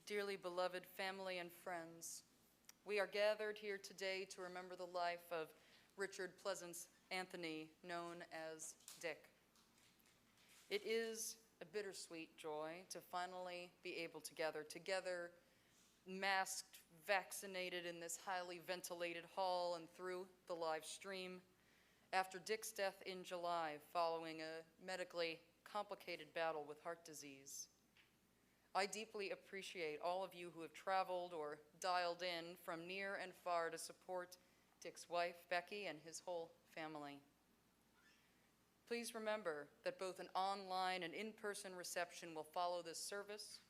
Dearly beloved family and friends, we are gathered here today to remember the life of Richard Pleasance Anthony, known as Dick. It is a bittersweet joy to finally be able to gather together, masked, vaccinated in this highly ventilated hall and through the live stream, after Dick's death in July following a medically complicated battle with heart disease. I deeply appreciate all of you who have traveled or dialed in from near and far to support Dick's wife, Becky, and his whole family. Please remember that both an online and in-person reception will follow this service,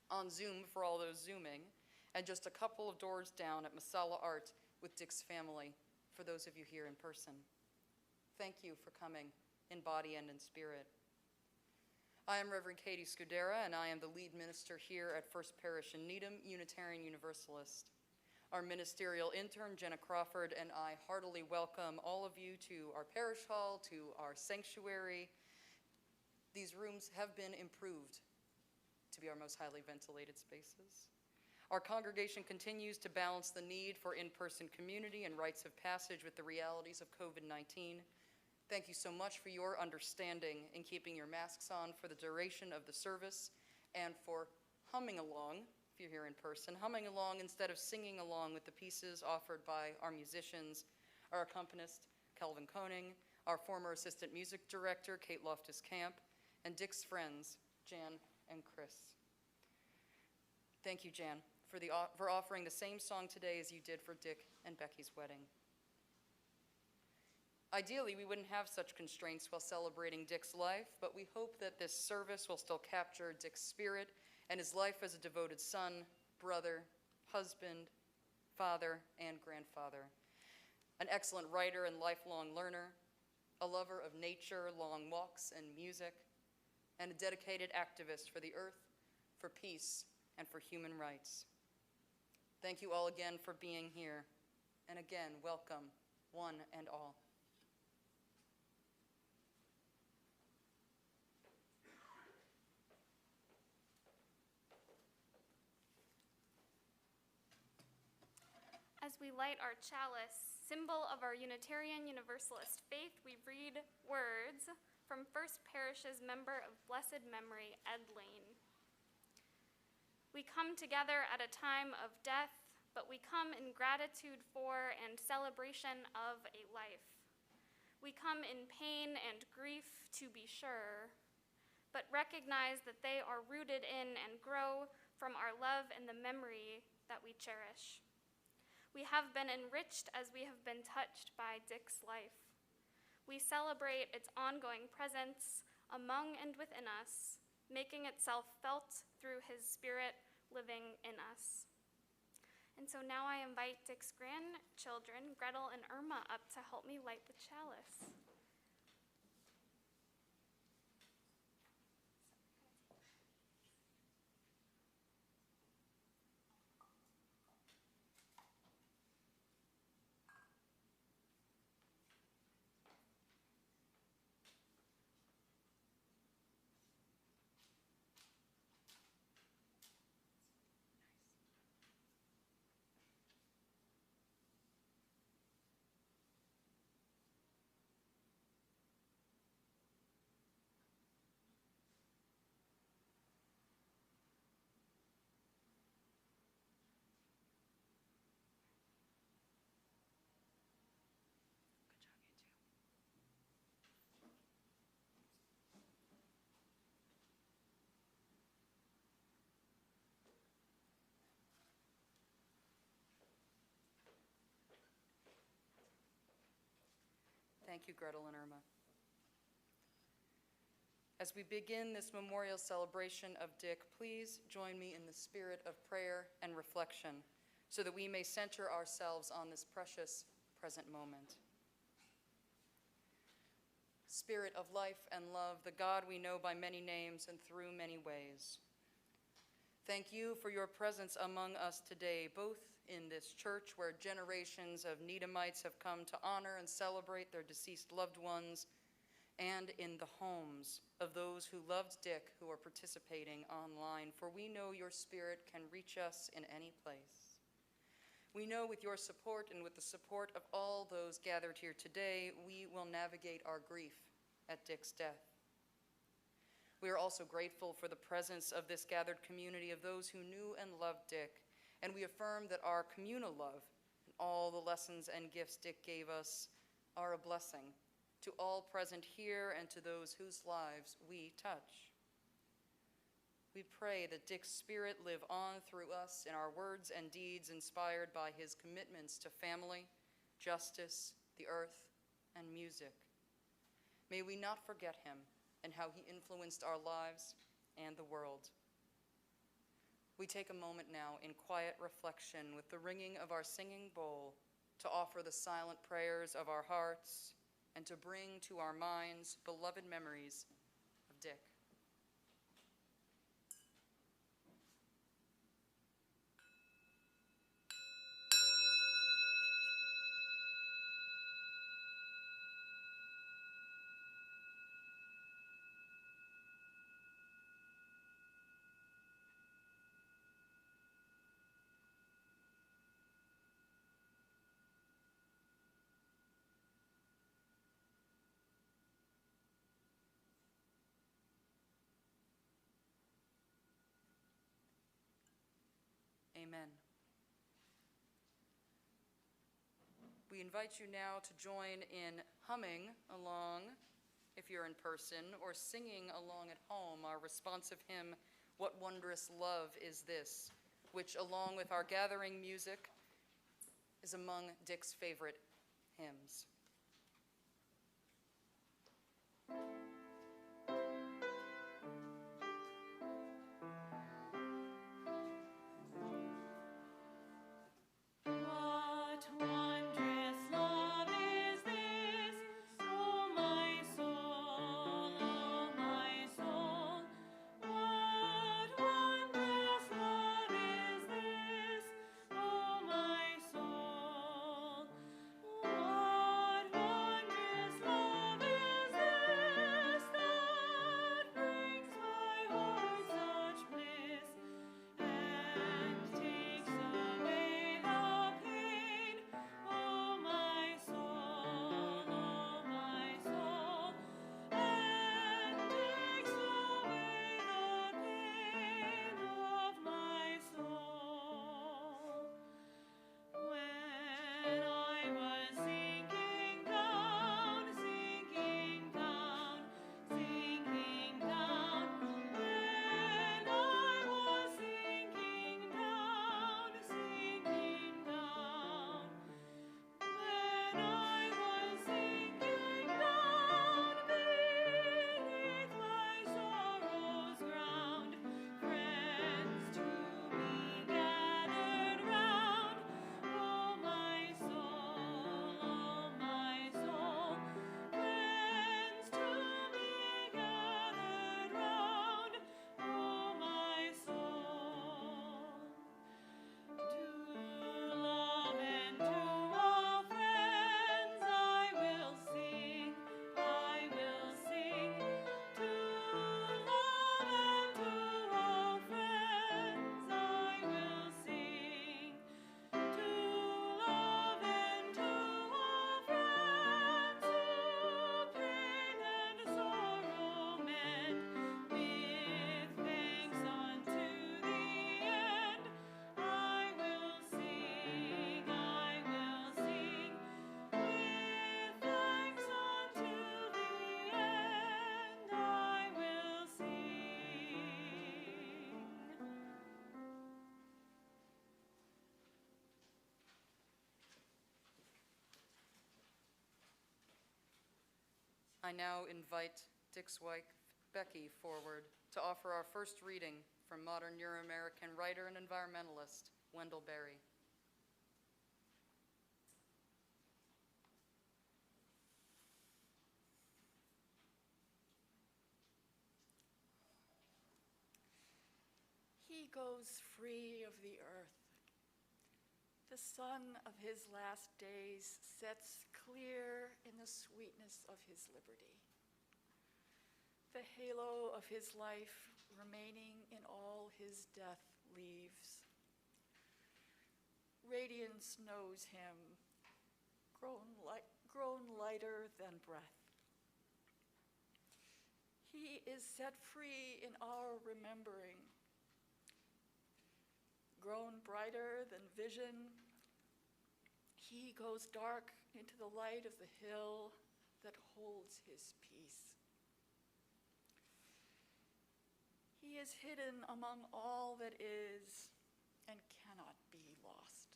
on Zoom for all those Zooming, and just a couple of doors down at Masala Art with Dick's family for those of you here in person. Thank you for coming in body and in spirit. I am Reverend Katie Scudera, and I am the lead minister here at First Parish in Needham, Unitarian Universalist. Our ministerial intern, Jenna Crawford, and I heartily welcome all of you to our parish hall, to our sanctuary. These rooms have been improved to be our most highly ventilated spaces. Our congregation continues to balance the need for in-person community and rites of passage with the realities of COVID-19. Thank you so much for your understanding in keeping your masks on for the duration of the service and for humming along, if you're here in person, humming along instead of singing along with the pieces offered by our musicians, our accompanist, Calvin Koning, our former assistant music director, Kate Loftus-Camp, and Dick's friends, Jan and Chris. Thank you, Jan, for offering the same song today as you did for Dick and Becky's wedding. Ideally, we wouldn't have such constraints while celebrating Dick's life, but we hope that this service will still capture Dick's spirit and his life as a devoted son, brother, husband, father, and grandfather. An excellent writer and lifelong learner, a lover of nature, long walks, and music, and a dedicated activist for the earth, for peace, and for human rights. Thank you all again for being here, and again, welcome, one and all. As we light our chalice, symbol of our Unitarian Universalist faith, we read words from First Parish's member of blessed memory, Ed Lane. We come together at a time of death, but we come in gratitude for and celebration of a life. We come in pain and grief, to be sure, but recognize that they are rooted in and grow from our love and the memory that we cherish. We have been enriched as we have been touched by Dick's life. We celebrate its ongoing presence among and within us, making itself felt through his spirit living in us. And so now I invite Dick's grandchildren, Gretel and Irma, up to help me light the chalice. Thank you, Gretel and Irma. As we begin this memorial celebration of Dick, please join me in the spirit of prayer and reflection so that we may center ourselves on this precious present moment. Spirit of life and love, the God we know by many names and through many ways. Thank you for your presence among us today, both in this church where generations of Needhamites have come to honor and celebrate their deceased loved ones, and in the homes of those who loved Dick who are participating online, for we know your Spirit can reach us in any place. We know with your support and with the support of all those gathered here today, we will navigate our grief at Dick's death. We are also grateful for the presence of this gathered community of those who knew and loved Dick, and we affirm that our communal love and all the lessons and gifts Dick gave us are a blessing to all present here and to those whose lives we touch. We pray that Dick's spirit live on through us in our words and deeds inspired by his commitments to family, justice, the earth, and music. May we not forget him and how he influenced our lives and the world. We take a moment now in quiet reflection with the ringing of our singing bowl to offer the silent prayers of our hearts and to bring to our minds beloved memories of Dick. Amen. We invite you now to join in humming along, if you're in person, or singing along at home, our responsive hymn, "What Wondrous Love Is This?" which, along with our gathering music, is among Dick's favorite hymns. I now invite Dick's wife, Becky, forward to offer our first reading from modern Euro-American writer and environmentalist, Wendell Berry. He goes free of the earth. The sun of his last days sets clear in the sweetness of his liberty. the halo of his life remaining in all his death leaves. Radiance knows him, grown lighter than breath. He is set free in our remembering, grown brighter than vision. He goes dark into the light of the hill that holds his peace. He is hidden among all that is and cannot be lost.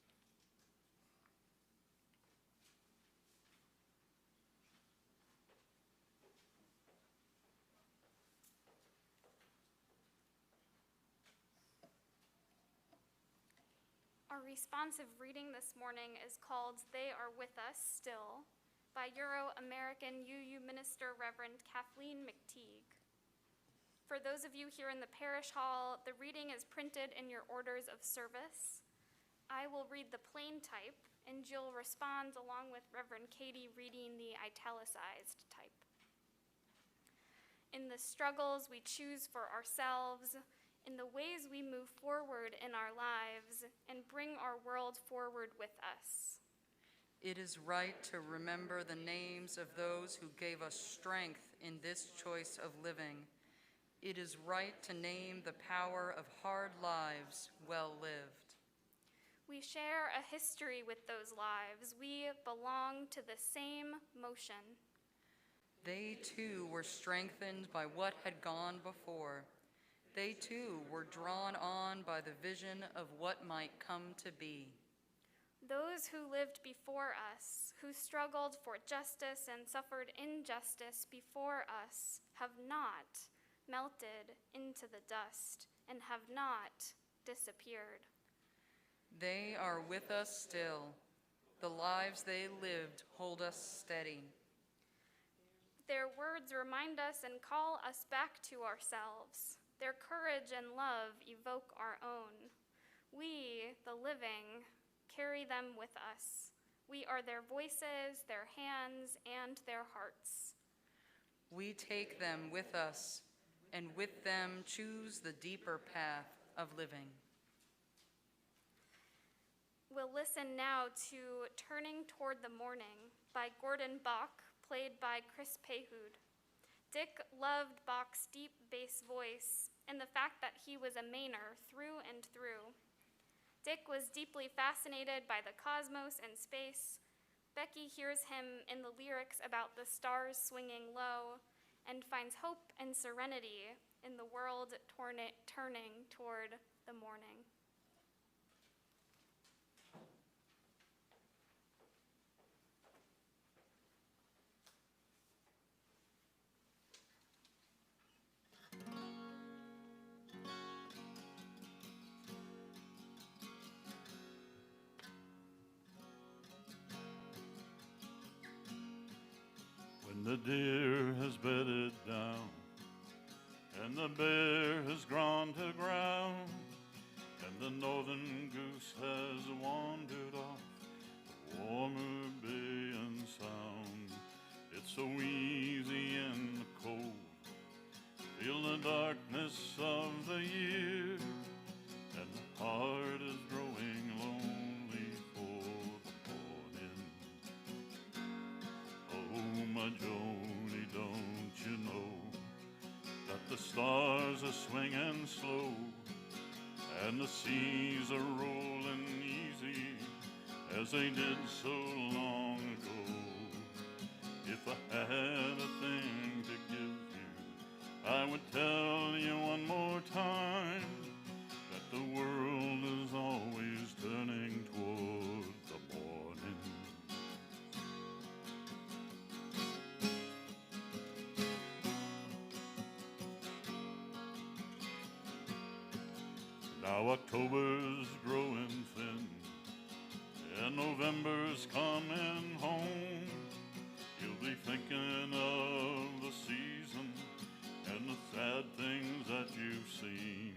Our responsive reading this morning is called They Are With Us Still by Euro-American UU Minister Reverend Kathleen McTeague. For those of you here in the parish hall, the reading is printed in your orders of service. I will read the plain type, and Jill responds along with Reverend Katie reading the italicized type. In the struggles we choose for ourselves, in the ways we move forward in our lives and bring our world forward with us. It is right to remember the names of those who gave us strength in this choice of living. It is right to name the power of hard lives well lived. We share a history with those lives. We belong to the same motion. They too were strengthened by what had gone before. They too were drawn on by the vision of what might come to be. Those who lived before us, who struggled for justice and suffered injustice before us, have not melted into the dust and have not disappeared. They are with us still. The lives they lived hold us steady. Their words remind us and call us back to ourselves. Their courage and love evoke our own. We, the living, carry them with us. We are their voices, their hands, and their hearts. We take them with us, and with them choose the deeper path of living. We'll listen now to Turning Toward the Morning by Gordon Bach, played by Chris Payhood. Dick loved Bach's deep bass voice and the fact that he was a Mainer through and through. Dick was deeply fascinated by the cosmos and space. Becky hears him in the lyrics about the stars swinging low and finds hope and serenity in the world turning toward the morning. When the deer has bedded down and the bear has gone to ground and the northern goose has wandered off the warmer bay and sound, it's so easy in the cold, feel the darkness of the year, and the heart is growing lonely for the morning. Oh, my Joni, don't you know that the stars are swinging slow and the seas are rolling easy as they did so long ago? If I had a thing to give you, I would tell you one more time that the world is always turning toward the morning. Now October's growing thin and November's coming home. You'll be thinking of the season and the sad things that you've seen,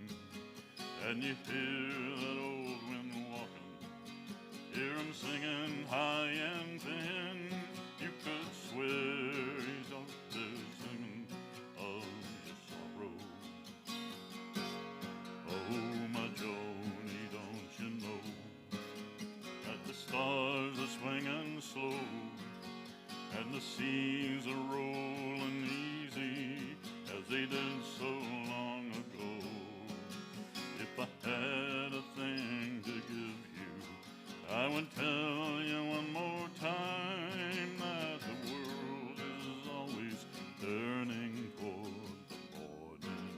and you hear that old wind walking, hear him singing high and thin. You could swear he's out there singing of stars are swinging slow, and the seas are rolling easy as they did so long ago. If I had a thing to give you, I would tell you one more time that the world is always turning toward the morning.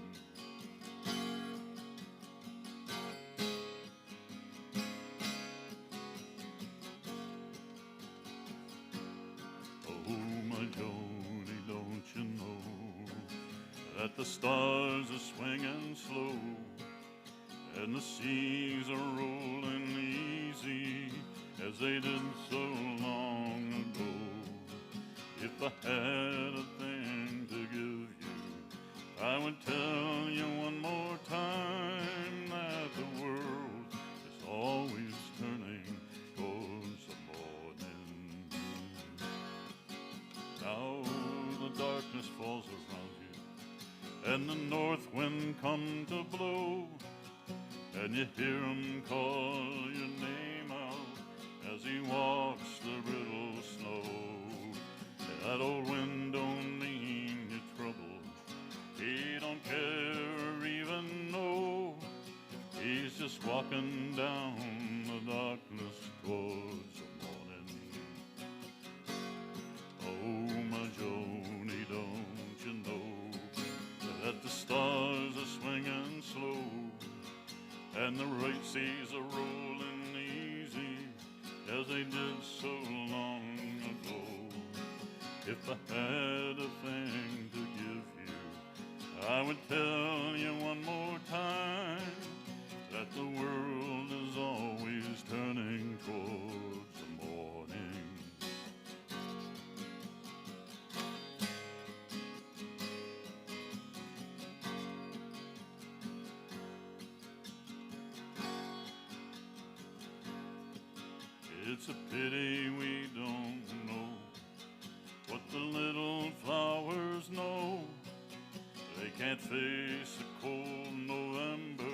Oh, my Joni, don't you know that the stars are swinging slow and the seas are rolling easy as they did so long ago? If I had a thing to give you, I would tell you one more time that the world is always turning towards the morning. Now the darkness falls around you, and the north wind come to blow, and you hear him call your name out as he walks the brittle snow. That old wind don't mean you trouble. He don't care or even know. He's just walking down the darkness towards the morning. Oh, my Joni, don't you know that the stars are swinging slow and the right seas are rolling easy as they did so long ago? If I had a thing to give you, I would tell you one more time that the world is always turning towards the morning. It's a pity we don't know what the little flowers know. They can't face the cold November.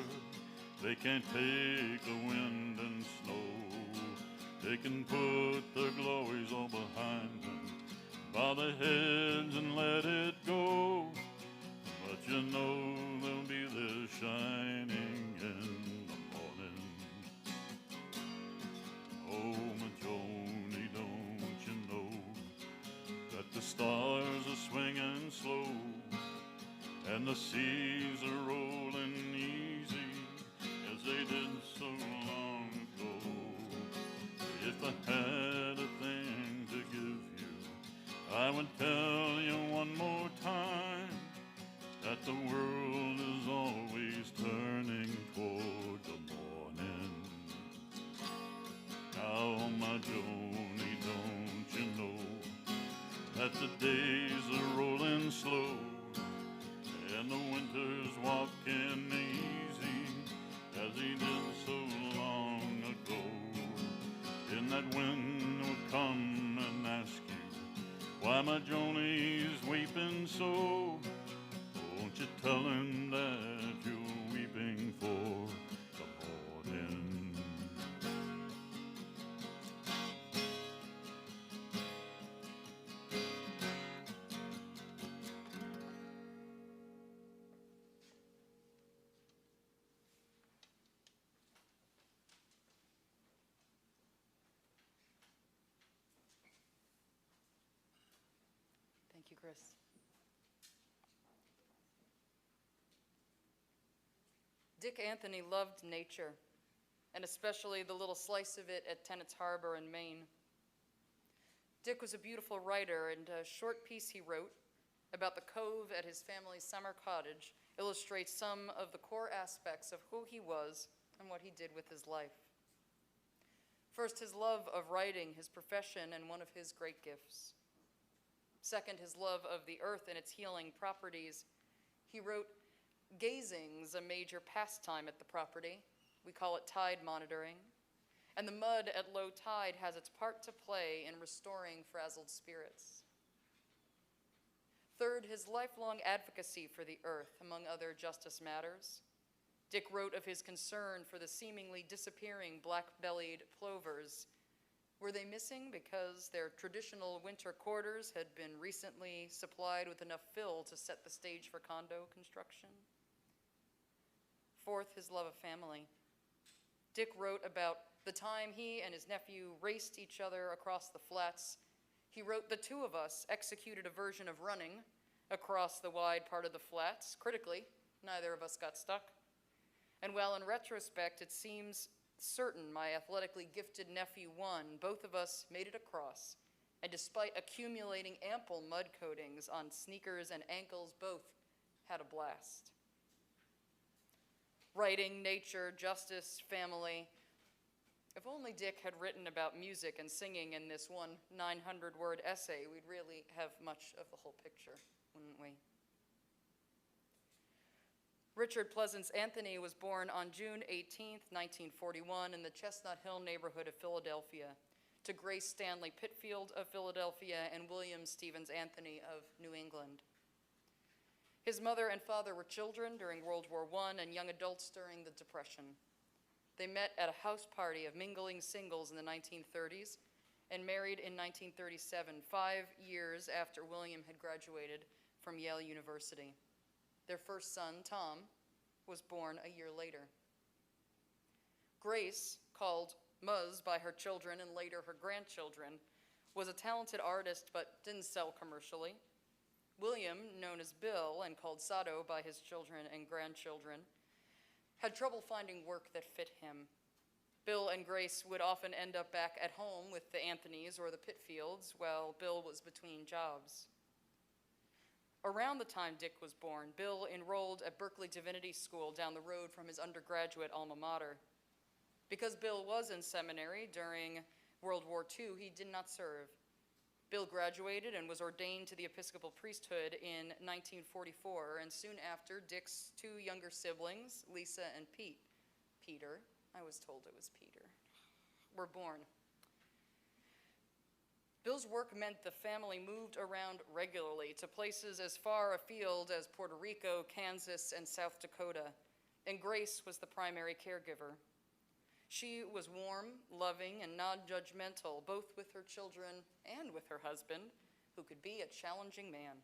They can't take the wind and snow. They can put their glories all behind them, bow their heads and let it go. But you know they'll be there shining in the morning. Oh, my Joni, don't you know that the stars are swinging slow and the seas are rolling easy as they did so long ago? If I had a thing to give you, I would tell you one more time that the world is always turning toward the morning. Now, my Joni, don't you know that the days are rolling slow and the winter's walking easy as he did so long ago? And that wind will come and ask you why my Joni's weeping so. Won't you tell him that you're weeping for the morning? Thank you, Chris. Dick Anthony loved nature, and especially the little slice of it at Tennett's Harbor in Maine. Dick was a beautiful writer, and a short piece he wrote about the cove at his family's summer cottage illustrates some of the core aspects of who he was and what he did with his life. First, his love of writing, his profession, and one of his great gifts. Second, his love of the earth and its healing properties. He wrote, "Gazing's a major pastime at the property. We call it tide monitoring. And the mud at low tide has its part to play in restoring frazzled spirits." Third, his lifelong advocacy for the earth, among other justice matters. Dick wrote of his concern for the seemingly disappearing black-bellied plovers Were they missing because their traditional winter quarters had been recently supplied with enough fill to set the stage for condo construction? Fourth, his love of family. Dick wrote about the time he and his nephew raced each other across the flats. He wrote, "The two of us executed a version of running across the wide part of the flats. Critically, neither of us got stuck. And while in retrospect it seems certain my athletically gifted nephew won, both of us made it across, and despite accumulating ample mud coatings on sneakers and ankles, both had a blast." Writing, nature, justice, family. If only Dick had written about music and singing in this one 900-word essay, we'd really have much of the whole picture, wouldn't we? Richard Pleasance Anthony was born on June 18, 1941, in the Chestnut Hill neighborhood of Philadelphia, to Grace Stanley Pitfield of Philadelphia and William Stevens Anthony of New England. His mother and father were children during World War I and young adults during the Depression. They met at a house party of mingling singles in the 1930s and married in 1937, 5 years after William had graduated from Yale University. Their first son, Tom, was born a year later. Grace, called Muzz by her children and later her grandchildren, was a talented artist but didn't sell commercially. William, known as Bill and called Sato by his children and grandchildren, had trouble finding work that fit him. Bill and Grace would often end up back at home with the Anthonys or the Pitfields while Bill was between jobs. Around the time Dick was born, Bill enrolled at Berkeley Divinity School down the road from his undergraduate alma mater. Because Bill was in seminary during World War II, he did not serve. Bill graduated and was ordained to the Episcopal priesthood in 1944, and soon after, Dick's two younger siblings, Lisa and Peter, I was told it was Peter, were born. Bill's work meant the family moved around regularly to places as far afield as Puerto Rico, Kansas, and South Dakota, and Grace was the primary caregiver. She was warm, loving, and non-judgmental, both with her children and with her husband, who could be a challenging man.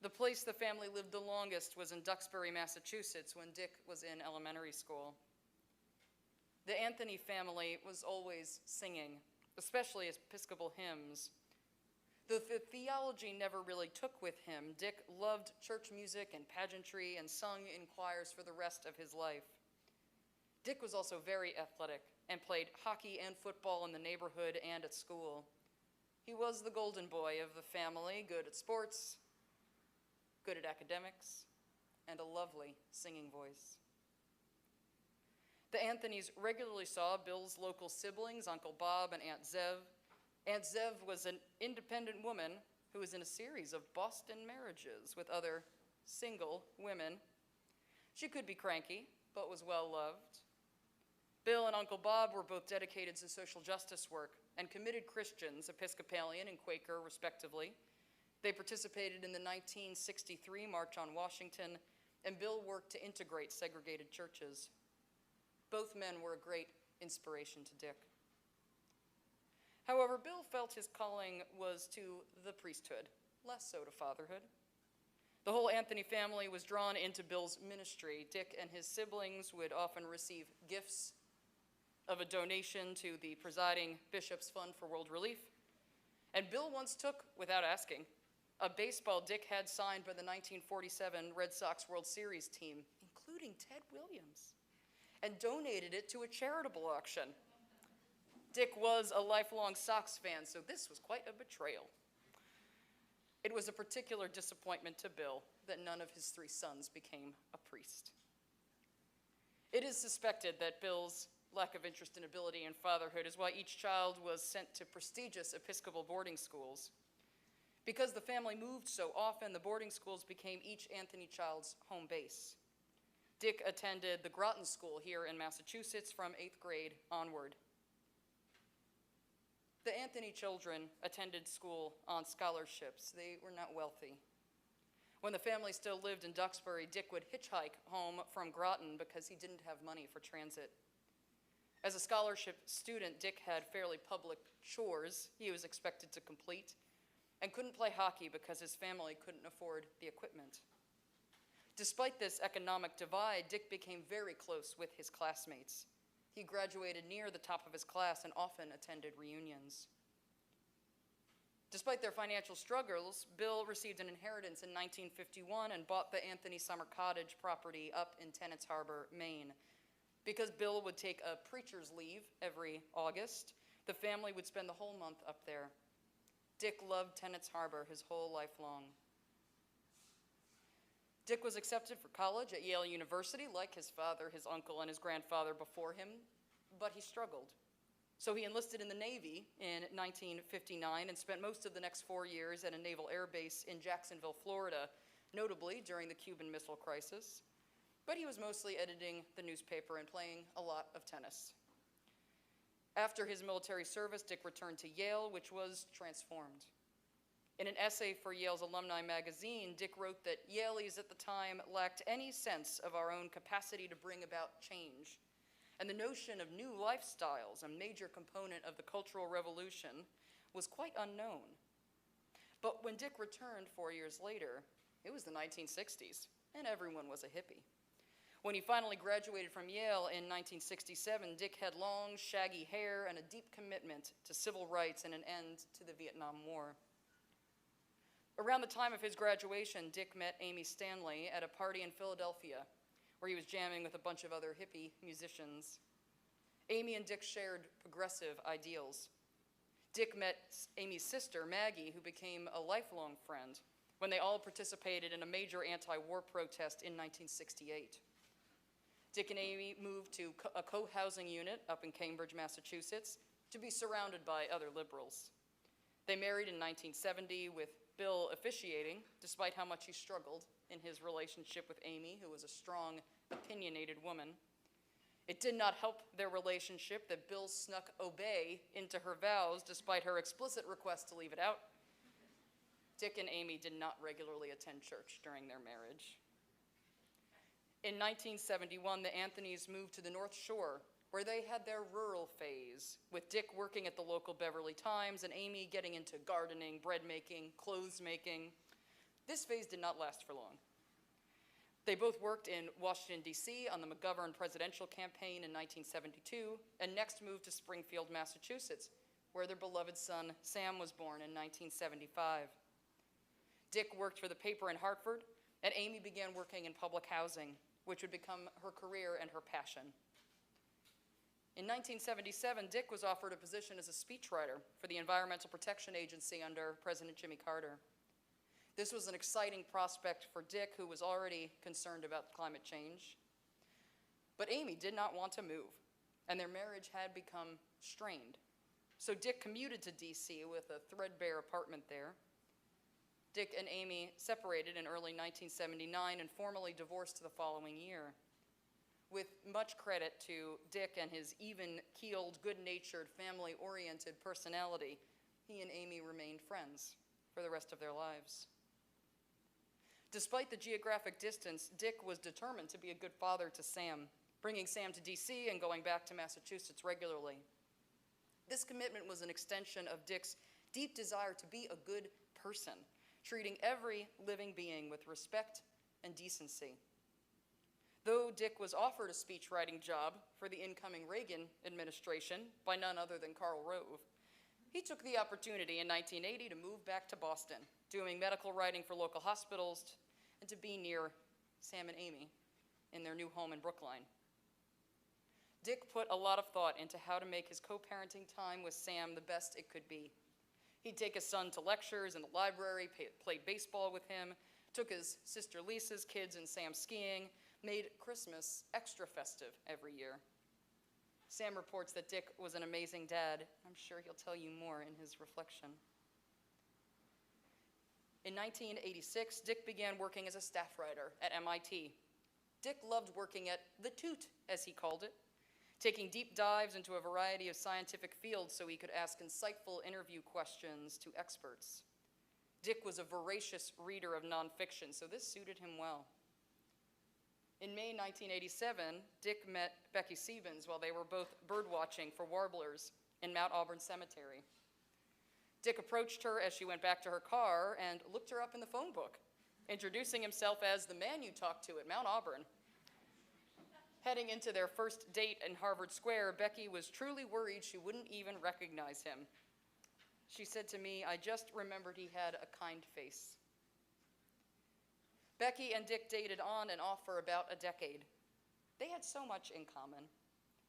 The place the family lived the longest was in Duxbury, Massachusetts, when Dick was in elementary school. The Anthony family was always singing, especially Episcopal hymns. Though the theology never really took with him, Dick loved church music and pageantry and sung in choirs for the rest of his life. Dick was also very athletic and played hockey and football in the neighborhood and at school. He was the golden boy of the family, good at sports, good at academics, and a lovely singing voice. The Anthonys regularly saw Bill's local siblings, Uncle Bob and Aunt Zev. Aunt Zev was an independent woman who was in a series of Boston marriages with other single women. She could be cranky, but was well loved. Bill and Uncle Bob were both dedicated to social justice work and committed Christians, Episcopalian and Quaker, respectively. They participated in the 1963 March on Washington, and Bill worked to integrate segregated churches. Both men were a great inspiration to Dick. However, Bill felt his calling was to the priesthood, less so to fatherhood. The whole Anthony family was drawn into Bill's ministry. Dick and his siblings would often receive gifts of a donation to the presiding bishop's fund for world relief. And Bill once took, without asking, a baseball Dick had signed by the 1947 Red Sox World Series team, including Ted Williams, and donated it to a charitable auction. Dick was a lifelong Sox fan, so this was quite a betrayal. It was a particular disappointment to Bill that none of his 3 sons became a priest. It is suspected that Bill's lack of interest and ability in fatherhood is why each child was sent to prestigious Episcopal boarding schools. Because the family moved so often, the boarding schools became each Anthony child's home base. Dick attended the Groton School here in Massachusetts from 8th grade onward. The Anthony children attended school on scholarships. They were not wealthy. When the family still lived in Duxbury, Dick would hitchhike home from Groton because he didn't have money for transit. As a scholarship student, Dick had fairly public chores he was expected to complete and couldn't play hockey because his family couldn't afford the equipment. Despite this economic divide, Dick became very close with his classmates. He graduated near the top of his class and often attended reunions. Despite their financial struggles, Bill received an inheritance in 1951 and bought the Anthony Summer Cottage property up in Tenants Harbor, Maine. Because Bill would take a preacher's leave every August, the family would spend the whole month up there. Dick loved Tenants Harbor his whole life long. Dick was accepted for college at Yale University, like his father, his uncle, and his grandfather before him, but he struggled. So he enlisted in the Navy in 1959 and spent most of the next 4 years at a naval air base in Jacksonville, Florida, notably during the Cuban Missile Crisis. But he was mostly editing the newspaper and playing a lot of tennis. After his military service, Dick returned to Yale, which was transformed. In an essay for Yale's alumni magazine, Dick wrote that Yaleys at the time lacked any sense of our own capacity to bring about change. And the notion of new lifestyles, a major component of the Cultural Revolution, was quite unknown. But when Dick returned 4 years later, it was the 1960s, and everyone was a hippie. When he finally graduated from Yale in 1967, Dick had long, shaggy hair and a deep commitment to civil rights and an end to the Vietnam War. Around the time of his graduation, Dick met Amy Stanley at a party in Philadelphia, where he was jamming with a bunch of other hippie musicians. Amy and Dick shared progressive ideals. Dick met Amy's sister, Maggie, who became a lifelong friend when they all participated in a major anti-war protest in 1968. Dick and Amy moved to a co-housing unit up in Cambridge, Massachusetts, to be surrounded by other liberals. They married in 1970 with Bill officiating, despite how much he struggled in his relationship with Amy, who was a strong, opinionated woman. It did not help their relationship that Bill snuck obey into her vows despite her explicit request to leave it out. Dick and Amy did not regularly attend church during their marriage. In 1971, the Anthonys moved to the North Shore, where they had their rural phase, with Dick working at the local Beverly Times and Amy getting into gardening, bread making, clothes making. This phase did not last for long. They both worked in Washington, D.C. on the McGovern presidential campaign in 1972, and next moved to Springfield, Massachusetts, where their beloved son, Sam, was born in 1975. Dick worked for the paper in Hartford, and Amy began working in public housing, which would become her career and her passion. In 1977, Dick was offered a position as a speechwriter for the Environmental Protection Agency under President Jimmy Carter. This was an exciting prospect for Dick, who was already concerned about climate change. But Amy did not want to move, and their marriage had become strained. So Dick commuted to D.C. with a threadbare apartment there. Dick and Amy separated in early 1979 and formally divorced the following year. With much credit to Dick and his even-keeled, good-natured, family-oriented personality, he and Amy remained friends for the rest of their lives. Despite the geographic distance, Dick was determined to be a good father to Sam, bringing Sam to D.C. and going back to Massachusetts regularly. This commitment was an extension of Dick's deep desire to be a good person, treating every living being with respect and decency. Though Dick was offered a speechwriting job for the incoming Reagan administration by none other than Karl Rove, he took the opportunity in 1980 to move back to Boston, doing medical writing for local hospitals and to be near Sam and Amy in their new home in Brookline. Dick put a lot of thought into how to make his co-parenting time with Sam the best it could be. He'd take his son to lectures in the library, played baseball with him, took his sister Lisa's kids and Sam skiing, made Christmas extra festive every year. Sam reports that Dick was an amazing dad. I'm sure he'll tell you more in his reflection. In 1986, Dick began working as a staff writer at MIT. Dick loved working at the Toot, as he called it, taking deep dives into a variety of scientific fields so he could ask insightful interview questions to experts. Dick was a voracious reader of nonfiction, so this suited him well. In May 1987, Dick met Becky Stevens while they were both birdwatching for warblers in Mount Auburn Cemetery. Dick approached her as she went back to her car and looked her up in the phone book, introducing himself as the man you talked to at Mount Auburn. Heading into their first date in Harvard Square, Becky was truly worried she wouldn't even recognize him. She said to me, "I just remembered he had a kind face." Becky and Dick dated on and off for about a decade. They had so much in common: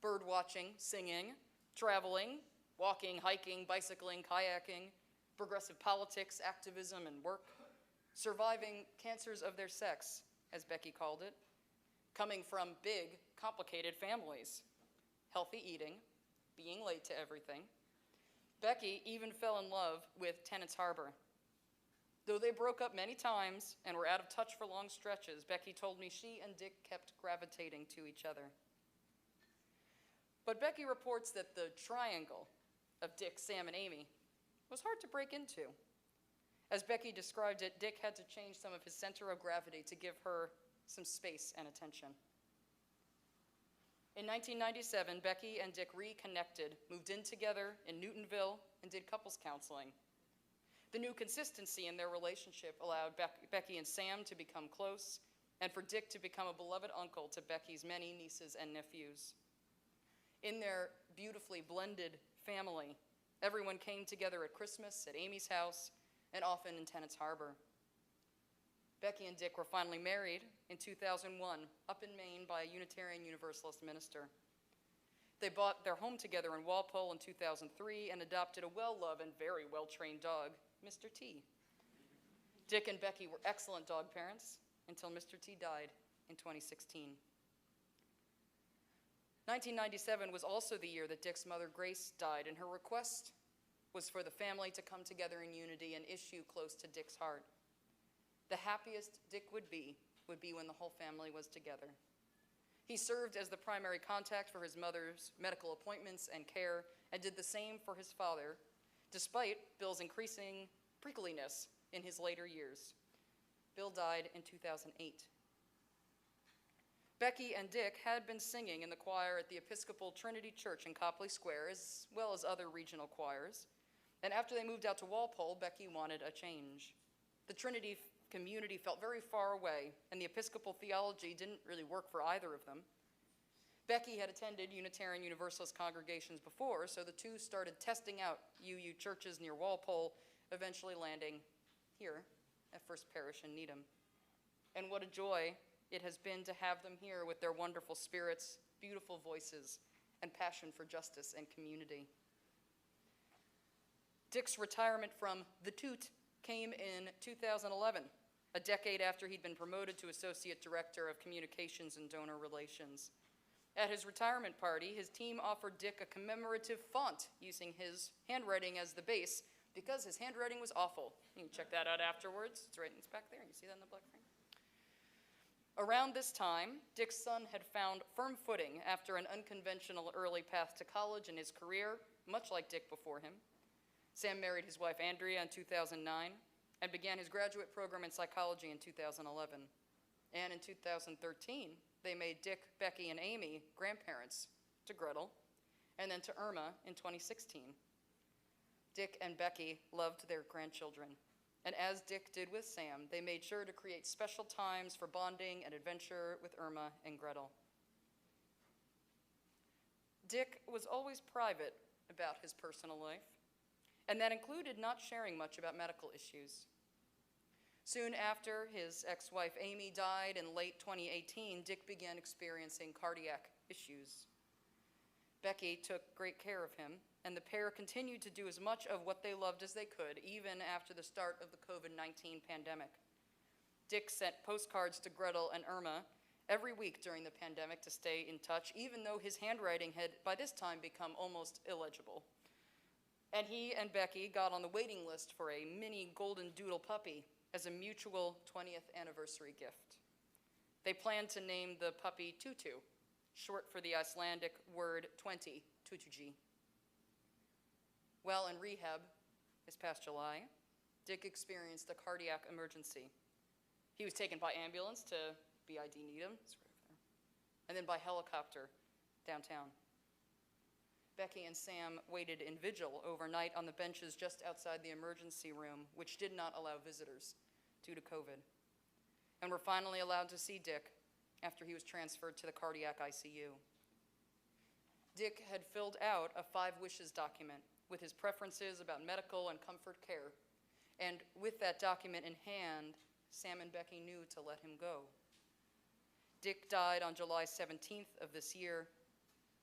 bird watching, singing, traveling, walking, hiking, bicycling, kayaking, progressive politics, activism, and work, surviving cancers of their sex, as Becky called it, coming from big, complicated families, healthy eating, being late to everything. Becky even fell in love with Tennant's Harbor. Though they broke up many times and were out of touch for long stretches, Becky told me she and Dick kept gravitating to each other. But Becky reports that the triangle of Dick, Sam, and Amy was hard to break into. As Becky described it, Dick had to change some of his center of gravity to give her some space and attention. In 1997, Becky and Dick reconnected, moved in together in Newtonville, and did couples counseling. The new consistency in their relationship allowed Becky and Sam to become close, and for Dick to become a beloved uncle to Becky's many nieces and nephews. In their beautifully blended family, everyone came together at Christmas at Amy's house and often in Tennant's Harbor. Becky and Dick were finally married in 2001 up in Maine by a Unitarian Universalist minister. They bought their home together in Walpole in 2003 and adopted a well-loved and very well-trained dog, Mr. T. Dick and Becky were excellent dog parents until Mr. T died in 2016. 1997 was also the year that Dick's mother, Grace, died, and her request was for the family to come together in unity, an issue close to Dick's heart. The happiest Dick would be when the whole family was together. He served as the primary contact for his mother's medical appointments and care, and did the same for his father, despite Bill's increasing prickliness in his later years. Bill died in 2008. Becky and Dick had been singing in the choir at the Episcopal Trinity Church in Copley Square, as well as other regional choirs. And after they moved out to Walpole, Becky wanted a change. The Trinity community felt very far away, and the Episcopal theology didn't really work for either of them. Becky had attended Unitarian Universalist congregations before, so the two started testing out UU churches near Walpole, eventually landing here at First Parish in Needham. And what a joy it has been to have them here with their wonderful spirits, beautiful voices, and passion for justice and community. Dick's retirement from the Toot came in 2011, a decade after he'd been promoted to Associate Director of Communications and Donor Relations. At his retirement party, his team offered Dick a commemorative font using his handwriting as the base because his handwriting was awful. You can check that out afterwards. It's back there. You see that in the black frame? Around this time, Dick's son had found firm footing after an unconventional early path to college in his career, much like Dick before him. Sam married his wife Andrea in 2009 and began his graduate program in psychology in 2011. And in 2013, they made Dick, Becky, and Amy grandparents to Gretel, and then to Irma in 2016. Dick and Becky loved their grandchildren, and as Dick did with Sam, they made sure to create special times for bonding and adventure with Irma and Gretel. Dick was always private about his personal life, and that included not sharing much about medical issues. Soon after his ex-wife Amy died in late 2018, Dick began experiencing cardiac issues. Becky took great care of him, and the pair continued to do as much of what they loved as they could, even after the start of the COVID-19 pandemic. Dick sent postcards to Gretel and Irma every week during the pandemic to stay in touch, even though his handwriting had by this time become almost illegible. And he and Becky got on the waiting list for a mini golden doodle puppy as a mutual 20th anniversary gift. They planned to name the puppy Tutu, short for the Icelandic word 20, tutuji. While in rehab this past July, Dick experienced a cardiac emergency. He was taken by ambulance to BID Needham, and then by helicopter downtown. Becky and Sam waited in vigil overnight on the benches just outside the emergency room, which did not allow visitors due to COVID, and were finally allowed to see Dick after he was transferred to the cardiac ICU. Dick had filled out a 5 wishes document with his preferences about medical and comfort care, and with that document in hand, Sam and Becky knew to let him go. Dick died on July 17th of this year,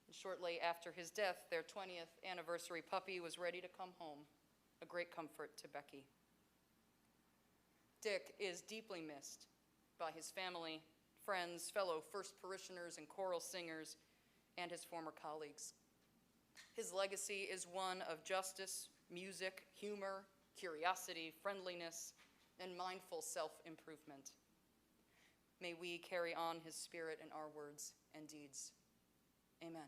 and shortly after his death, their 20th anniversary puppy was ready to come home, a great comfort to Becky. Dick is deeply missed by his family, friends, fellow first parishioners and choral singers, and his former colleagues. His legacy is one of justice, music, humor, curiosity, friendliness, and mindful self-improvement. May we carry on his spirit in our words and deeds. Amen.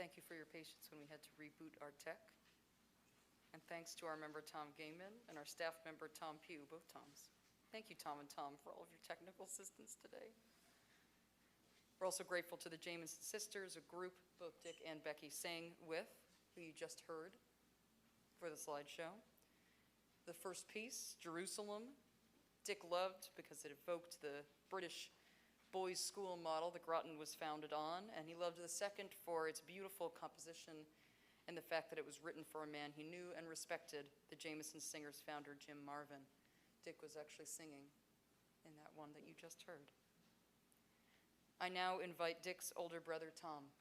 Thank you for your patience when we had to reboot our tech. And thanks to our member Tom Gayman and our staff member Tom Pugh, both Toms. Thank you, Tom and Tom, for all of your technical assistance today. We're also grateful to the Jamison Sisters, a group both Dick and Becky sang with, who you just heard for the slideshow. The first piece, Jerusalem, Dick loved because it evoked the British boys' school model that Groton was founded on, and he loved the second for its beautiful composition and the fact that it was written for a man he knew and respected, the Jamison Singers founder, Jim Marvin. Dick was actually singing in that one that you just heard. I now invite Dick's older brother, Tom,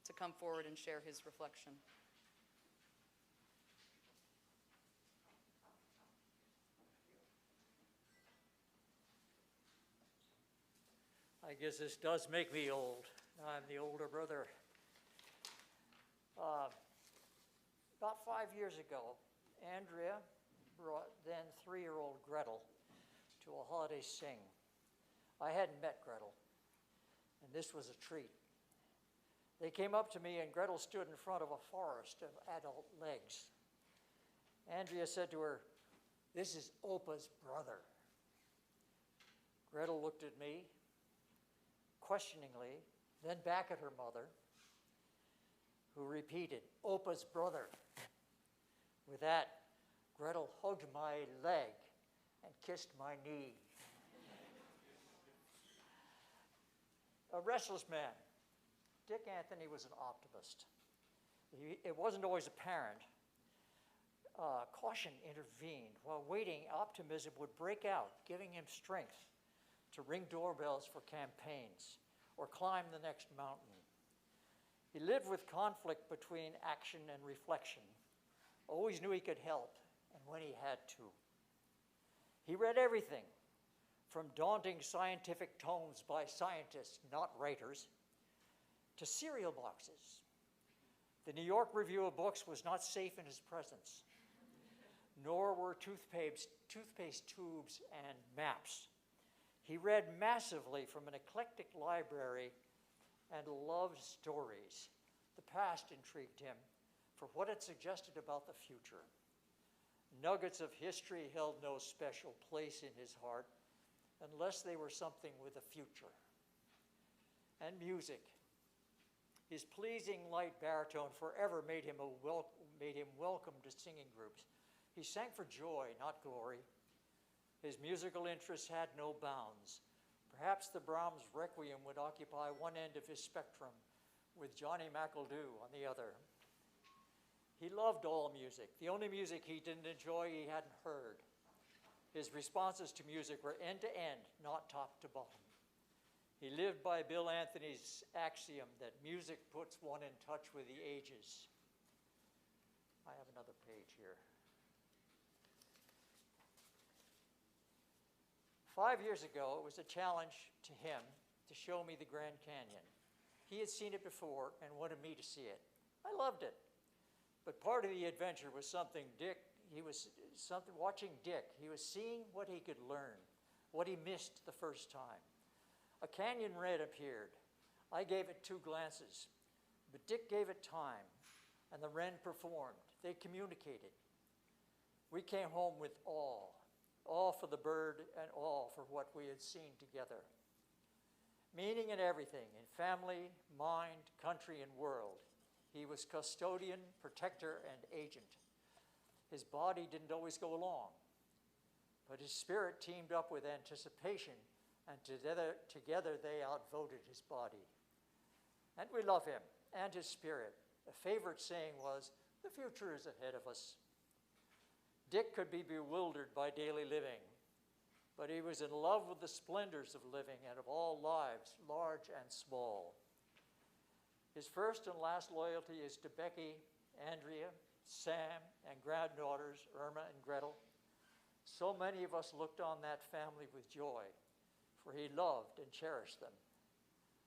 to come forward and share his reflection. I guess this does make me old. I'm the older brother. About 5 years ago, Andrea brought then 3-year-old Gretel to a holiday sing. I hadn't met Gretel, and this was a treat. They came up to me, and Gretel stood in front of a forest of adult legs. Andrea said to her, "This is Opa's brother." Gretel looked at me questioningly, then back at her mother, who repeated, "Opa's brother." With that, Gretel hugged my leg and kissed my knee. A restless man. Dick Anthony was an optimist. It wasn't always apparent. Caution intervened. While waiting, optimism would break out, giving him strength to ring doorbells for campaigns or climb the next mountain. He lived with conflict between action and reflection, always knew he could help, and when he had to. He read everything, from daunting scientific tomes by scientists, not writers, to cereal boxes. The New York Review of Books was not safe in his presence, nor were toothpaste tubes and maps. He read massively from an eclectic library and loved stories. The past intrigued him for what it suggested about the future. Nuggets of history held no special place in his heart unless they were something with a future. And music. His pleasing light baritone forever made him welcome to singing groups. He sang for joy, not glory. His musical interests had no bounds. Perhaps the Brahms Requiem would occupy one end of his spectrum, with Johnny McEldew on the other. He loved all music. The only music he didn't enjoy, he hadn't heard. His responses to music were end to end, not top to bottom. He lived by Bill Anthony's axiom that music puts one in touch with the ages. I have another page here. 5 years ago, it was a challenge to him to show me the Grand Canyon. He had seen it before and wanted me to see it. I loved it. But part of the adventure was watching Dick. He was seeing what he could learn, what he missed the first time. A canyon wren appeared. I gave it 2 glances, but Dick gave it time, and the wren performed. They communicated. We came home with awe for the bird and awe for what we had seen together. Meaning in everything, in family, mind, country, and world. He was custodian, protector, and agent. His body didn't always go along, but his spirit teamed up with anticipation, and together they outvoted his body. And we love him and his spirit. A favorite saying was, "The future is ahead of us." Dick could be bewildered by daily living, but he was in love with the splendors of living and of all lives, large and small. His first and last loyalty is to Becky, Andrea, Sam, and granddaughters Irma and Gretel. So many of us looked on that family with joy, for he loved and cherished them.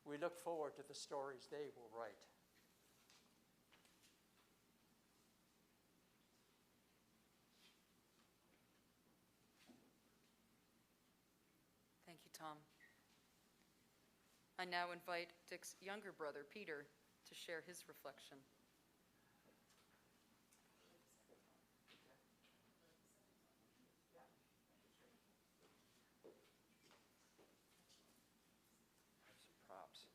We look forward to the stories they will write. Thank you, Tom. I now invite Dick's younger brother, Peter, to share his reflection. Some props.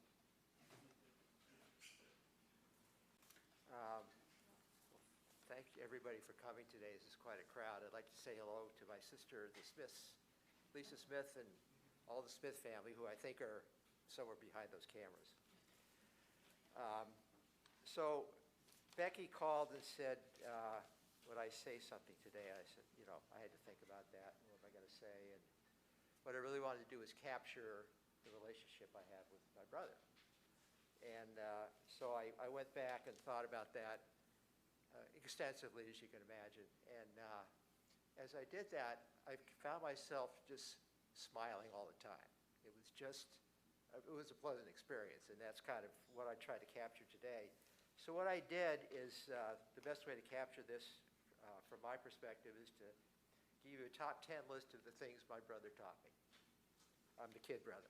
Thank you, everybody, for coming today. This is quite a crowd. I'd like to say hello to my sister, the Smiths, Lisa Smith, and all the Smith family, who I think are somewhere behind those cameras. So Becky called and said, would I say something today? I said, I had to think about that. What am I going to say? And what I really wanted to do is capture the relationship I have with my brother. And so I went back and thought about that extensively, as you can imagine. And as I did that, I found myself just smiling all the time. It was a pleasant experience, and that's kind of what I tried to capture today. So what I did is, the best way to capture this from my perspective is to give you a top 10 list of the things my brother taught me. I'm the kid brother.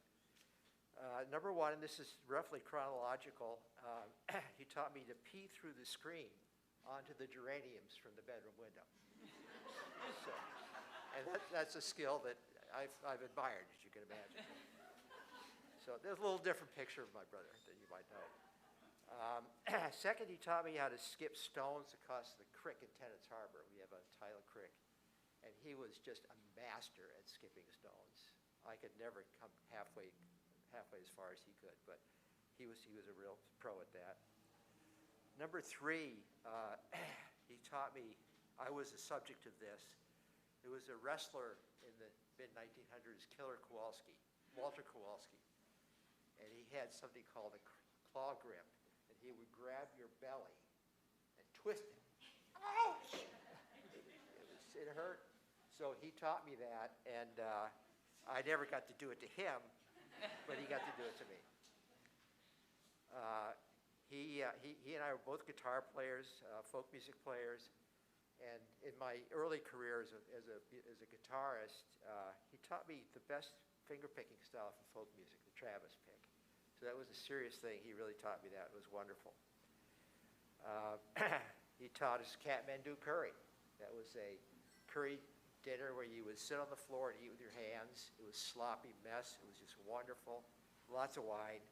Number one, and this is roughly chronological, he taught me to pee through the screen onto the geraniums from the bedroom window. So, and that's a skill that I've admired, as you can imagine. So there's a little different picture of my brother than you might know. Second, he taught me how to skip stones across the creek in Tennant's Harbor. We have a Tyler Creek, and he was just a master at skipping stones. I could never come halfway as far as he could, but he was a real pro at that. Number three, he taught me, I was the subject of this. There was a wrestler in the mid-1900s, Walter Kowalski, and he had something called a claw grip, and he would grab your belly and twist it. Ouch! It hurt. So he taught me that, and I never got to do it to him, but he got to do it to me. He and I were both guitar players, folk music players, and in my early career as a guitarist, he taught me the best finger-picking style for folk music, the Travis pick. So that was a serious thing. He really taught me that. It was wonderful. He taught us Kathmandu curry. That was a curry dinner where you would sit on the floor and eat with your hands. It was sloppy mess. It was just wonderful. Lots of wine.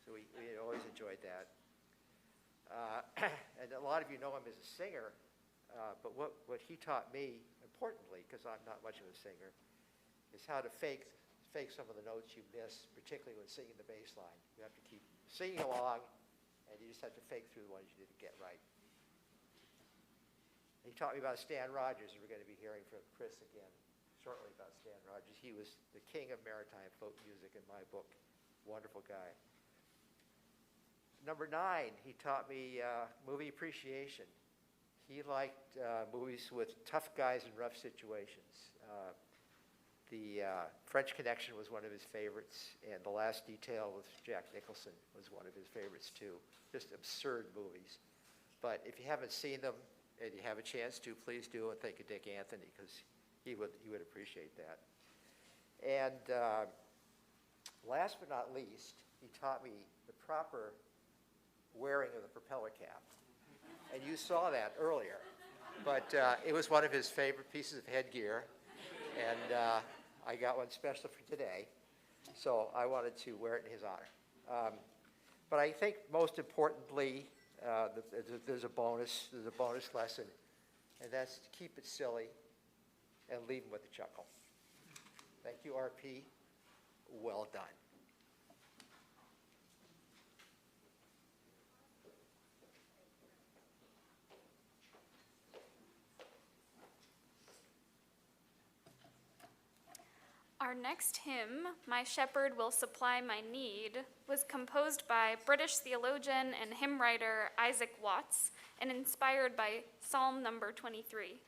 So we always enjoyed that. And a lot of you know him as a singer, but what he taught me, importantly, because I'm not much of a singer, is how to fake some of the notes you miss, particularly when singing the bass line. You have to keep singing along, and you just have to fake through the ones you didn't get right. He taught me about Stan Rogers, and we're going to be hearing from Chris again shortly about Stan Rogers. He was the king of maritime folk music in my book. Wonderful guy. Number 9, he taught me movie appreciation. He liked movies with tough guys in rough situations. The French Connection was one of his favorites, and The Last Detail with Jack Nicholson was one of his favorites too. Just absurd movies. But if you haven't seen them and you have a chance to, please do, and think of Dick Anthony, because he would appreciate that. And last but not least, he taught me the proper wearing of the propeller cap. And you saw that earlier. But it was one of his favorite pieces of headgear. And I got one special for today. So I wanted to wear it in his honor. But I think most importantly, there's a bonus lesson. And that's to keep it silly and leave him with a chuckle. Thank you, RP. Well done. Our next hymn, My Shepherd Will Supply My Need, was composed by British theologian and hymn writer Isaac Watts and inspired by Psalm number 23.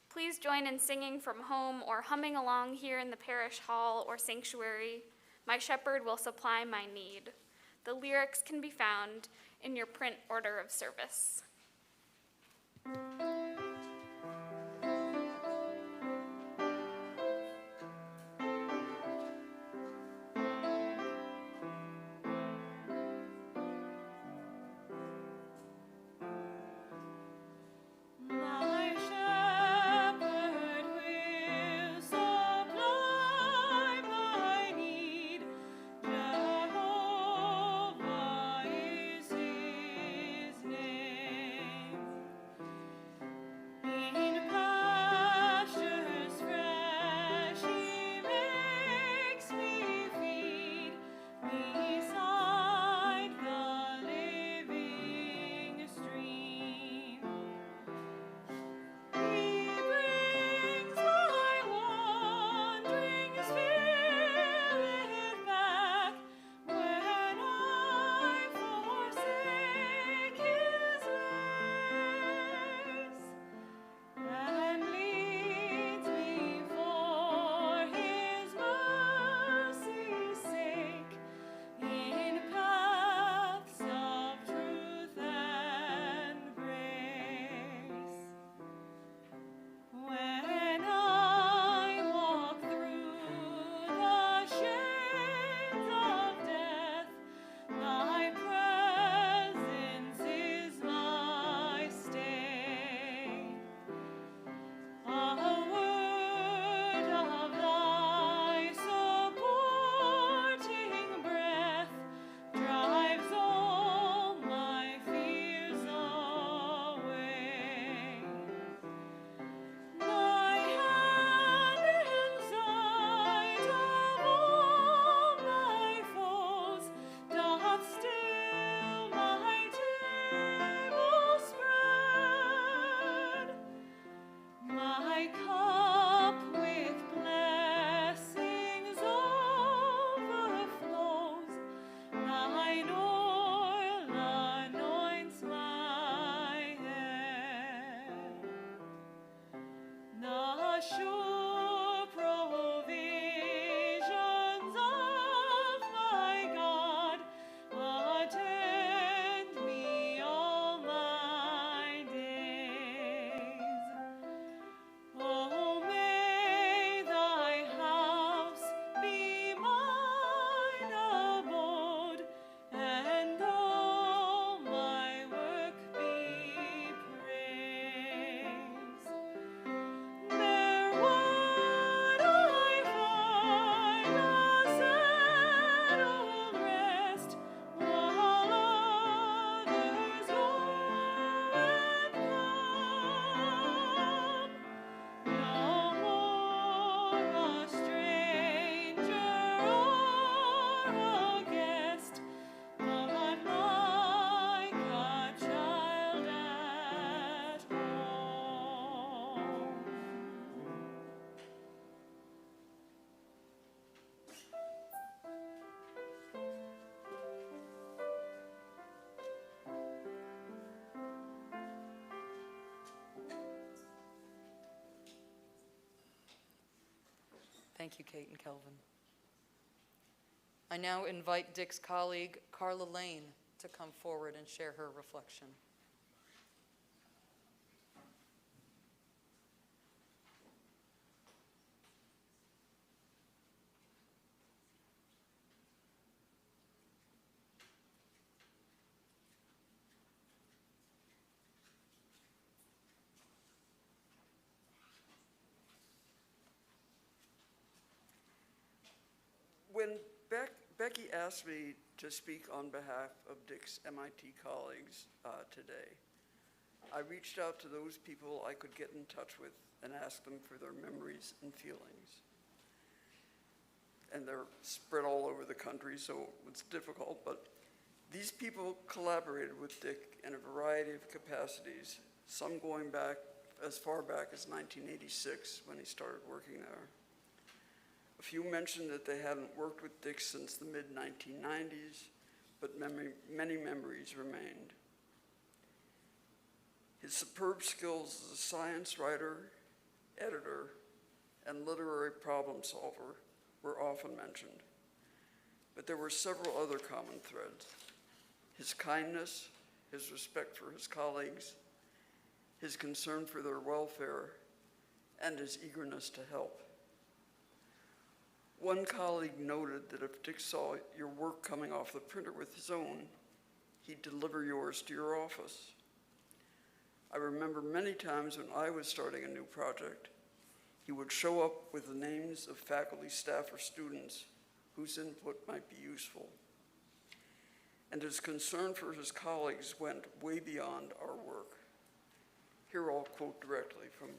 Please join in singing from home or humming along here in the parish hall or sanctuary, My Shepherd Will Supply My Need. The lyrics can be found in your print order of service. Thank you, Kate and Kelvin. I now invite Dick's colleague, Carla Lane, to come forward and share her reflection. When Becky asked me to speak on behalf of Dick's MIT colleagues today, I reached out to those people I could get in touch with and ask them for their memories and feelings. And they're spread all over the country, so it's difficult, but these people collaborated with Dick in a variety of capacities, some going back as far back as 1986 when he started working there. A few mentioned that they hadn't worked with Dick since the mid-1990s, but many memories remained. His superb skills as a science writer, editor, and literary problem solver were often mentioned. But there were several other common threads: his kindness, his respect for his colleagues, his concern for their welfare, and his eagerness to help. One colleague noted that if Dick saw your work coming off the printer with his own, he'd deliver yours to your office. I remember many times when I was starting a new project, he would show up with the names of faculty, staff, or students whose input might be useful. And his concern for his colleagues went way beyond our work. Here I'll quote directly from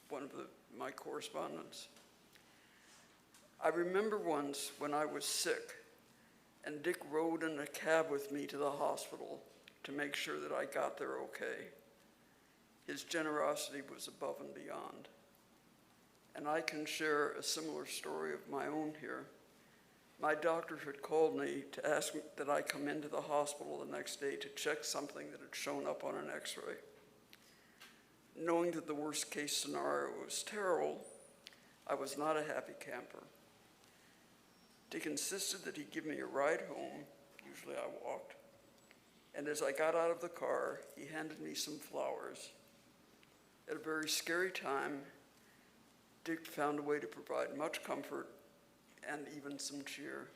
one of my correspondence. I remember once when I was sick and Dick rode in a cab with me to the hospital to make sure that I got there okay. His generosity was above and beyond. And I can share a similar story of my own here. My doctor had called me to ask me that I come into the hospital the next day to check something that had shown up on an x-ray. Knowing that the worst case scenario was terrible, I was not a happy camper. Dick insisted that he give me a ride home. Usually I walked. And as I got out of the car, he handed me some flowers. At a very scary time, Dick found a way to provide much comfort and even some cheer.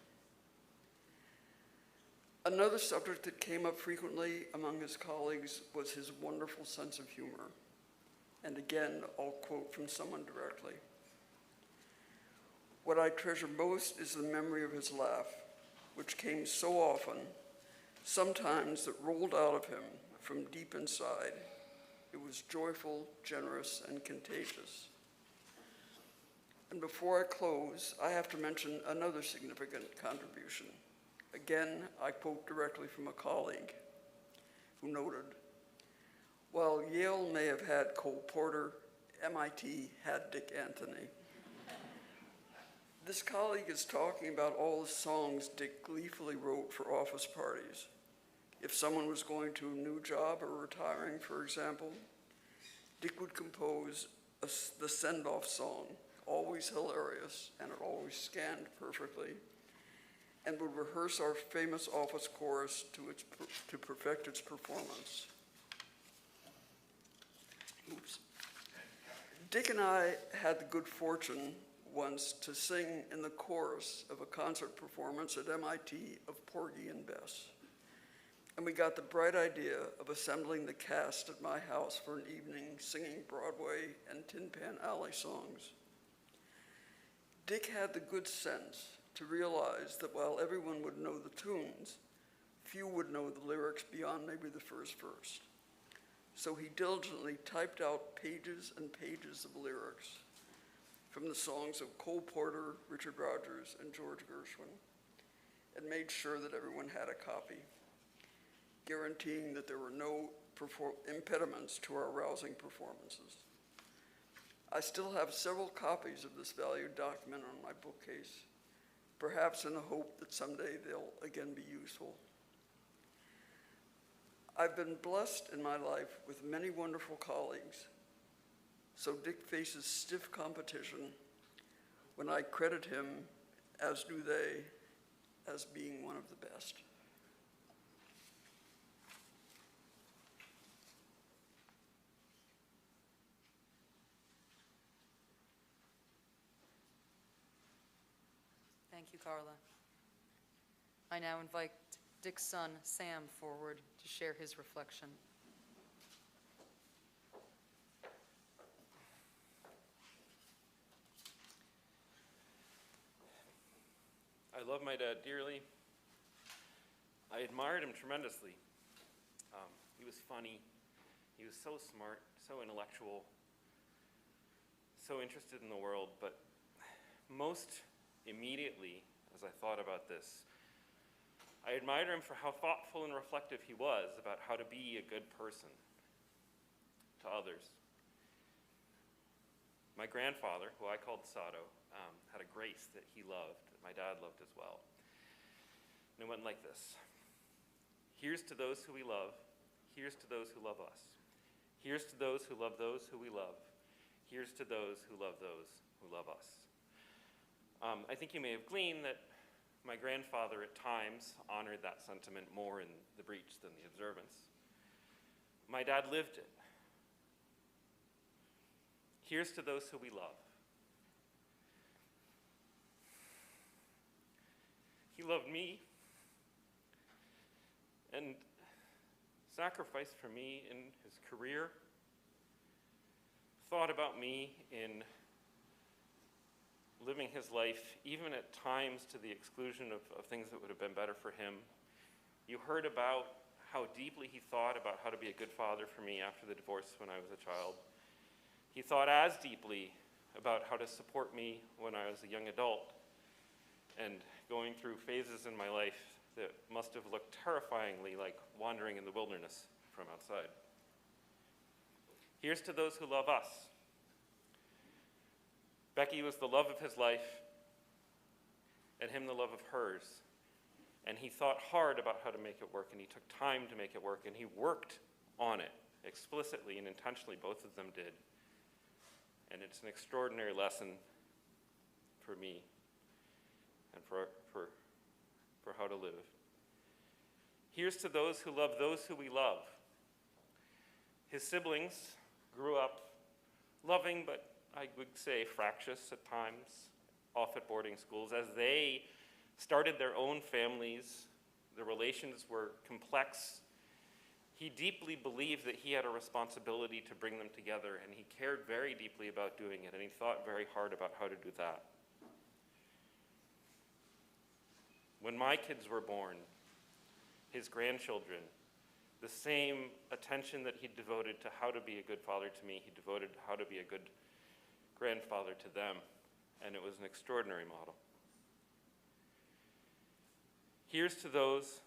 Another subject that came up frequently among his colleagues was his wonderful sense of humor. And again, I'll quote from someone directly. What I treasure most is the memory of his laugh, which came so often, sometimes that rolled out of him from deep inside. It was joyful, generous, and contagious. And before I close, I have to mention another significant contribution. Again, I quote directly from a colleague who noted, while Yale may have had Cole Porter, MIT had Dick Anthony. This colleague is talking about all the songs Dick gleefully wrote for office parties. If someone was going to a new job or retiring, for example, Dick would compose the send-off song, always hilarious, and it always scanned perfectly, and would rehearse our famous office chorus to perfect its performance. Oops. Dick and I had the good fortune once to sing in the chorus of a concert performance at MIT of Porgy and Bess. And we got the bright idea of assembling the cast at my house for an evening singing Broadway and Tin Pan Alley songs. Dick had the good sense to realize that while everyone would know the tunes, few would know the lyrics beyond maybe the first verse. So he diligently typed out pages and pages of lyrics from the songs of Cole Porter, Richard Rodgers, and George Gershwin, and made sure that everyone had a copy, guaranteeing that there were no impediments to our rousing performances. I still have several copies of this valued document on my bookcase, perhaps in the hope that someday they'll again be useful. I've been blessed in my life with many wonderful colleagues. So Dick faces stiff competition. when I credit him, as do they, as being one of the best. Thank you, Carla. I now invite Dick's son, Sam, forward to share his reflection. I love my dad dearly. I admired him tremendously. He was funny. He was so smart, so intellectual, so interested in the world. But most immediately, as I thought about this, I admired him for how thoughtful and reflective he was about how to be a good person to others. My grandfather, who I called Sato, had a grace that he loved, that my dad loved as well. And it went like this. Here's to those who we love. Here's to those who love us. Here's to those who love those who we love. Here's to those who love those who love us. I think you may have gleaned that my grandfather at times honored that sentiment more in the breach than the observance. My dad lived it. Here's to those who we love. He loved me and sacrificed for me in his career, thought about me in living his life, even at times to the exclusion of things that would have been better for him. You heard about how deeply he thought about how to be a good father for me after the divorce when I was a child. He thought as deeply about how to support me when I was a young adult and going through phases in my life that must have looked terrifyingly like wandering in the wilderness from outside. Here's to those who love us. Becky was the love of his life, and him the love of hers. And he thought hard about how to make it work, and he took time to make it work, and he worked on it explicitly and intentionally. Both of them did. And it's an extraordinary lesson for me and for how to live. Here's to those who love those who we love. His siblings grew up loving, but I would say fractious at times, off at boarding schools. As they started their own families, the relations were complex. He deeply believed that he had a responsibility to bring them together, and he cared very deeply about doing it, and he thought very hard about how to do that. When my kids were born, his grandchildren, the same attention that he devoted to how to be a good father to me, he devoted to how to be a good grandfather to them, and it was an extraordinary model. Here's to those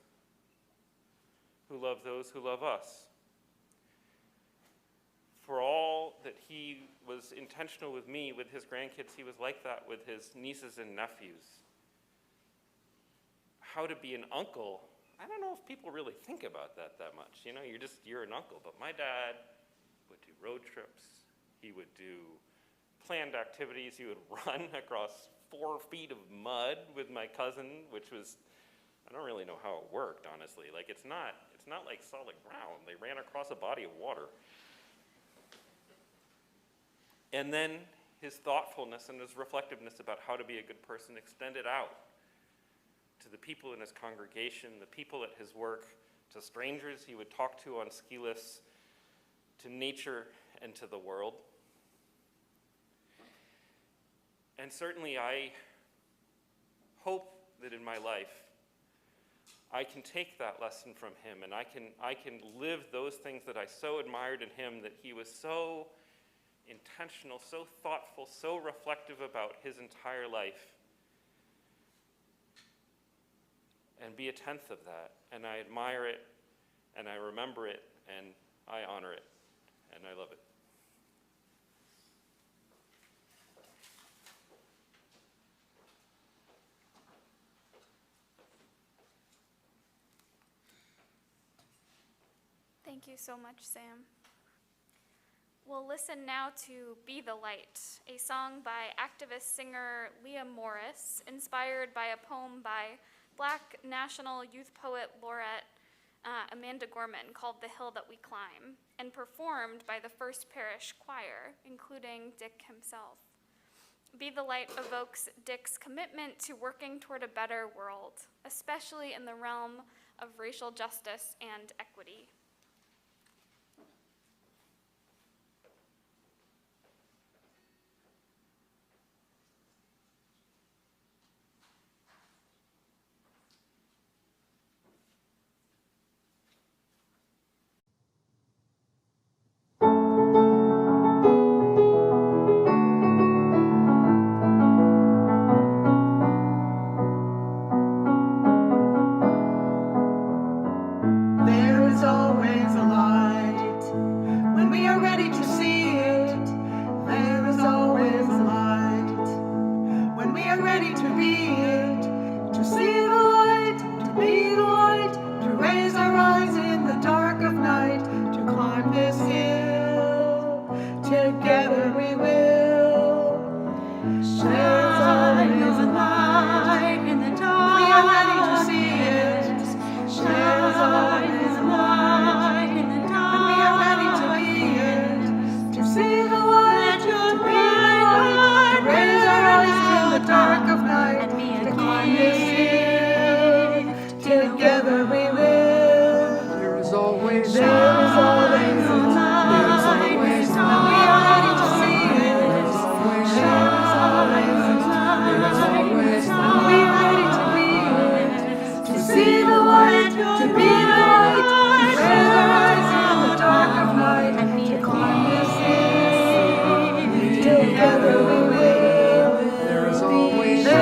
who love those who love us. For all that he was intentional with me, with his grandkids, he was like that with his nieces and nephews. How to be an uncle, I don't know if people really think about that much. You know, you're an uncle. But my dad would do road trips. He would do planned activities. He would run across 4 feet of mud with my cousin, which was, I don't really know how it worked, honestly. Like, it's not like solid ground. They ran across a body of water. And then his thoughtfulness and his reflectiveness about how to be a good person extended out to the people in his congregation, the people at his work, to strangers he would talk to on ski lifts, to nature and to the world. And certainly I hope that in my life I can take that lesson from him, and I can live those things that I so admired in him, that he was so intentional, so thoughtful, so reflective about his entire life, and be a tenth of that. And I admire it, and I remember it, and I honor it, and I love it. Thank you so much, Sam. We'll listen now to Be the Light, a song by activist singer Leah Morris, inspired by a poem by Black National Youth Poet Laureate Amanda Gorman called The Hill That We Climb, and performed by the First Parish Choir, including Dick himself. Be the Light evokes Dick's commitment to working toward a better world, especially in the realm of racial justice and equity. There is always a light when we are ready to see it. There is always a light when we are ready to be it. To see the light, to be the light, to raise our eyes in the dark of night, to climb this hill. Together we will. There is always a light in the dark. We are ready to see it. There is always a light in the dark. When we are ready to be it. To see the light, to be the light, to raise our eyes in the dark of night, to climb this hill. Together we will. There is always There is always a light. When we are ready to see it. There is always a light. When we are ready to be it. To see the light, to be the light, to raise our eyes in the dark of night, to climb this hill. Together we will. There is always There is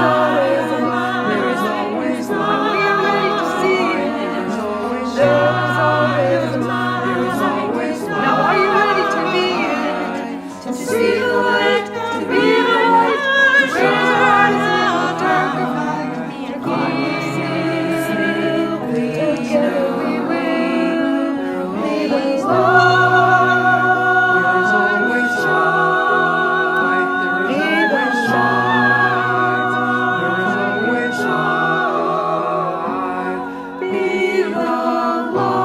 always a light. There is always a light. When we are ready to see it. There is always a light. There is always a light. Now are you ready to be it? To see the light, to be the light, to raise our eyes in the dark of night, to climb this hill. Together we will. Be the light. There is always light. There Be is the always light. There is always light. Be the light.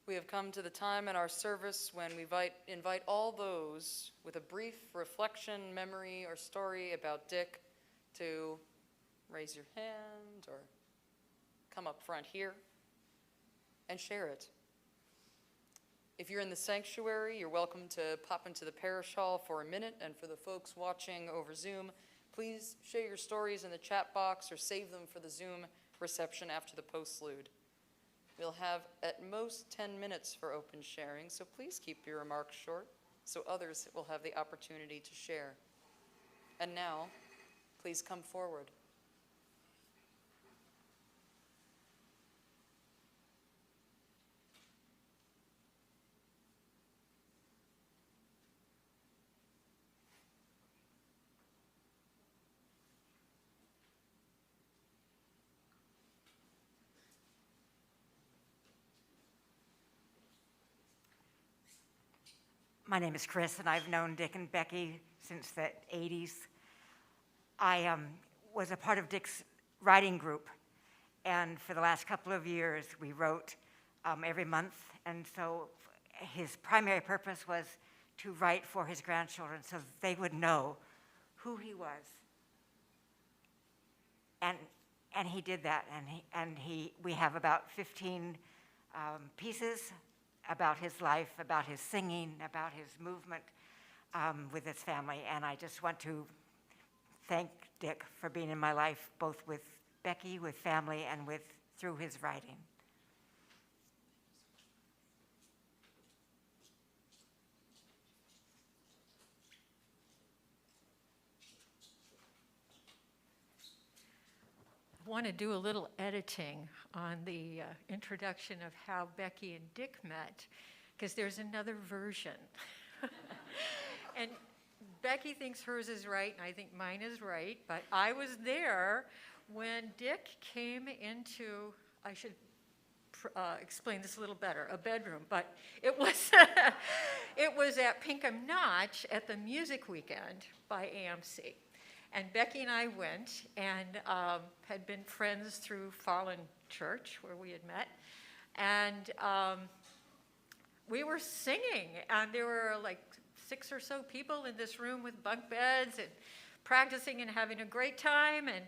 We have come to the time in our service when we invite all those with a brief reflection, memory, or story about Dick to raise your hand or come up front here and share it. If you're in the sanctuary, you're welcome to pop into the parish hall for a minute, and for the folks watching over Zoom, please share your stories in the chat box or save them for the Zoom reception after the postlude. We'll have at most 10 minutes for open sharing, so please keep your remarks short so others will have the opportunity to share. And now, please come forward. My name is Chris, and I've known Dick and Becky since the 80s. I was a part of Dick's writing group, and for the last couple of years, we wrote every month, and so his primary purpose was to write for his grandchildren so they would know who he was. And he did that, and we have about 15 pieces about his life, about his singing, about his movement with his family. And I just want to thank Dick for being in my life, both with Becky, with family, and through his writing. want to do a little editing on the introduction of how Becky and Dick met, because there's another version. And Becky thinks hers is right, and I think mine is right, but I was there when Dick came into, I should explain this a little better, a bedroom, but it was, it was at Pinkham Notch at the Music Weekend by AMC. And Becky and I went and had been friends through Fallen Church, where we had met. And we were singing, and there were like 6 or so people in this room with bunk beds and practicing and having a great time. And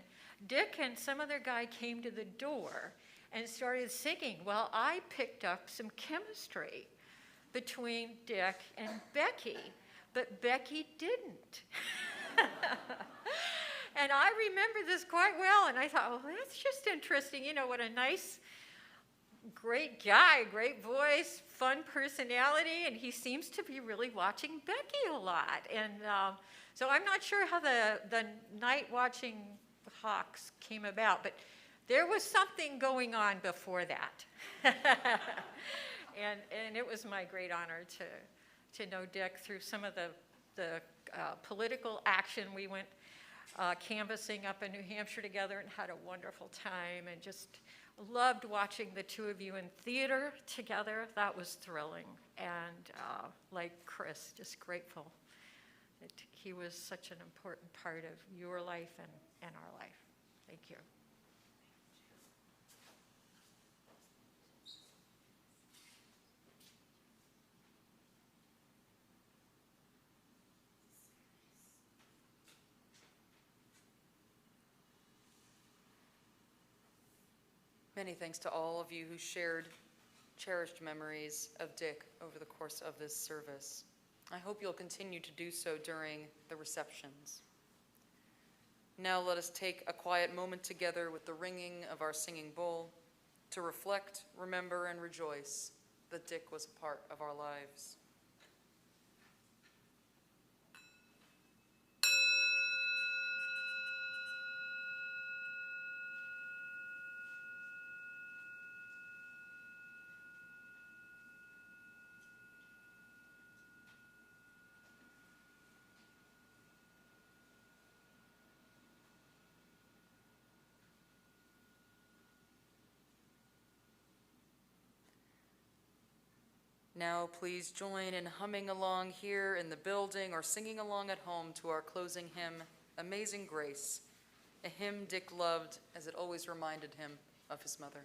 Dick and some other guy came to the door and started singing. Well, I picked up some chemistry between Dick and Becky, but Becky didn't. And I remember this quite well, and I thought, well, that's just interesting. You know, what a nice, great guy, great voice, fun personality, and he seems to be really watching Becky a lot. And so I'm not sure how the night watching Hawks came about, but there was something going on before that. and it was my great honor to know Dick through some of the political action. We went canvassing up in New Hampshire together and had a wonderful time, and just loved watching the two of you in theater together. That was thrilling. And like Chris, just grateful that he was such an important part of your life and our life. Thank you. Many thanks to all of you who shared cherished memories of Dick over the course of this service. I hope you'll continue to do so during the receptions. Now let us take a quiet moment together with the ringing of our singing bowl to reflect, remember, and rejoice that Dick was a part of our lives. Now please join in humming along here in the building or singing along at home to our closing hymn, Amazing Grace, a hymn Dick loved as it always reminded him of his mother.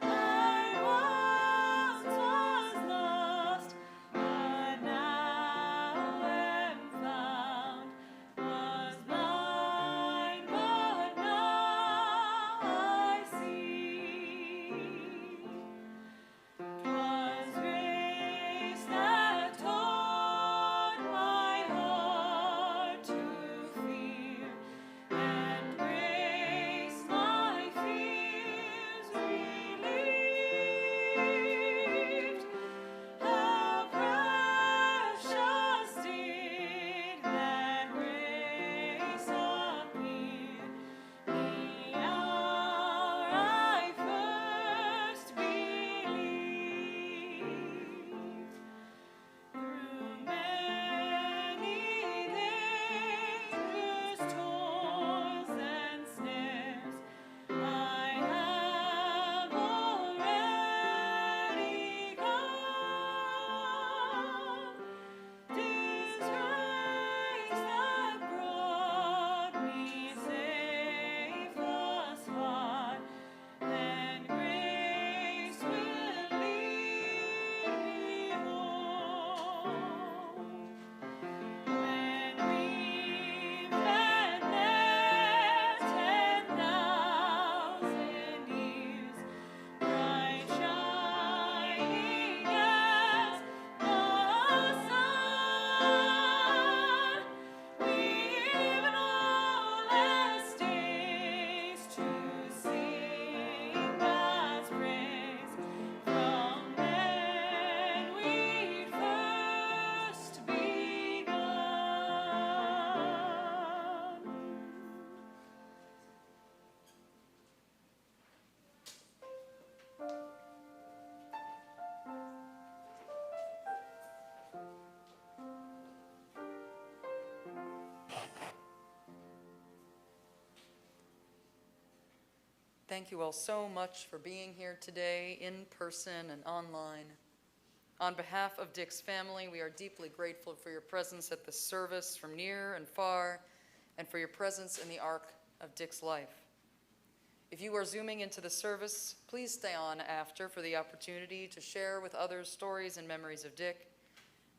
I once was lost, but now Thank you all so much for being here today, in person and online. On behalf of Dick's family, we are deeply grateful for your presence at the service from near and far, and for your presence in the arc of Dick's life. If you are Zooming into the service, please stay on after for the opportunity to share with others stories and memories of Dick.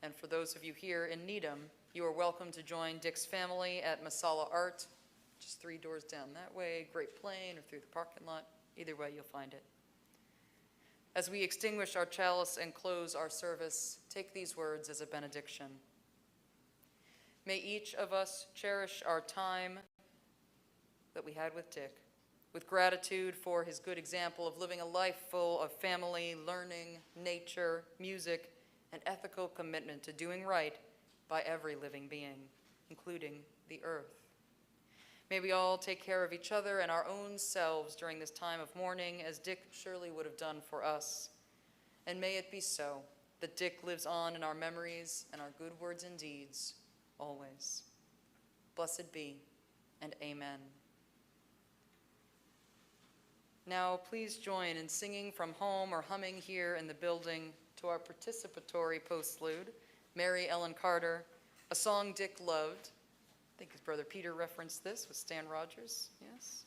And for those of you here in Needham, you are welcome to join Dick's family at Masala Art, just 3 doors down that way, Great Plain, or through the parking lot. Either way, you'll find it. As we extinguish our chalice and close our service, take these words as a benediction. May each of us cherish our time that we had with Dick, with gratitude for his good example of living a life full of family, learning, nature, music, and ethical commitment to doing right by every living being, including the earth. May we all take care of each other and our own selves during this time of mourning, as Dick surely would have done for us. And may it be so that Dick lives on in our memories and our good words and deeds, always. Blessed be, and amen. Now, please join in singing from home or humming here in the building to our participatory postlude, Mary Ellen Carter, a song Dick loved. I think his brother Peter referenced this with Stan Rogers, yes?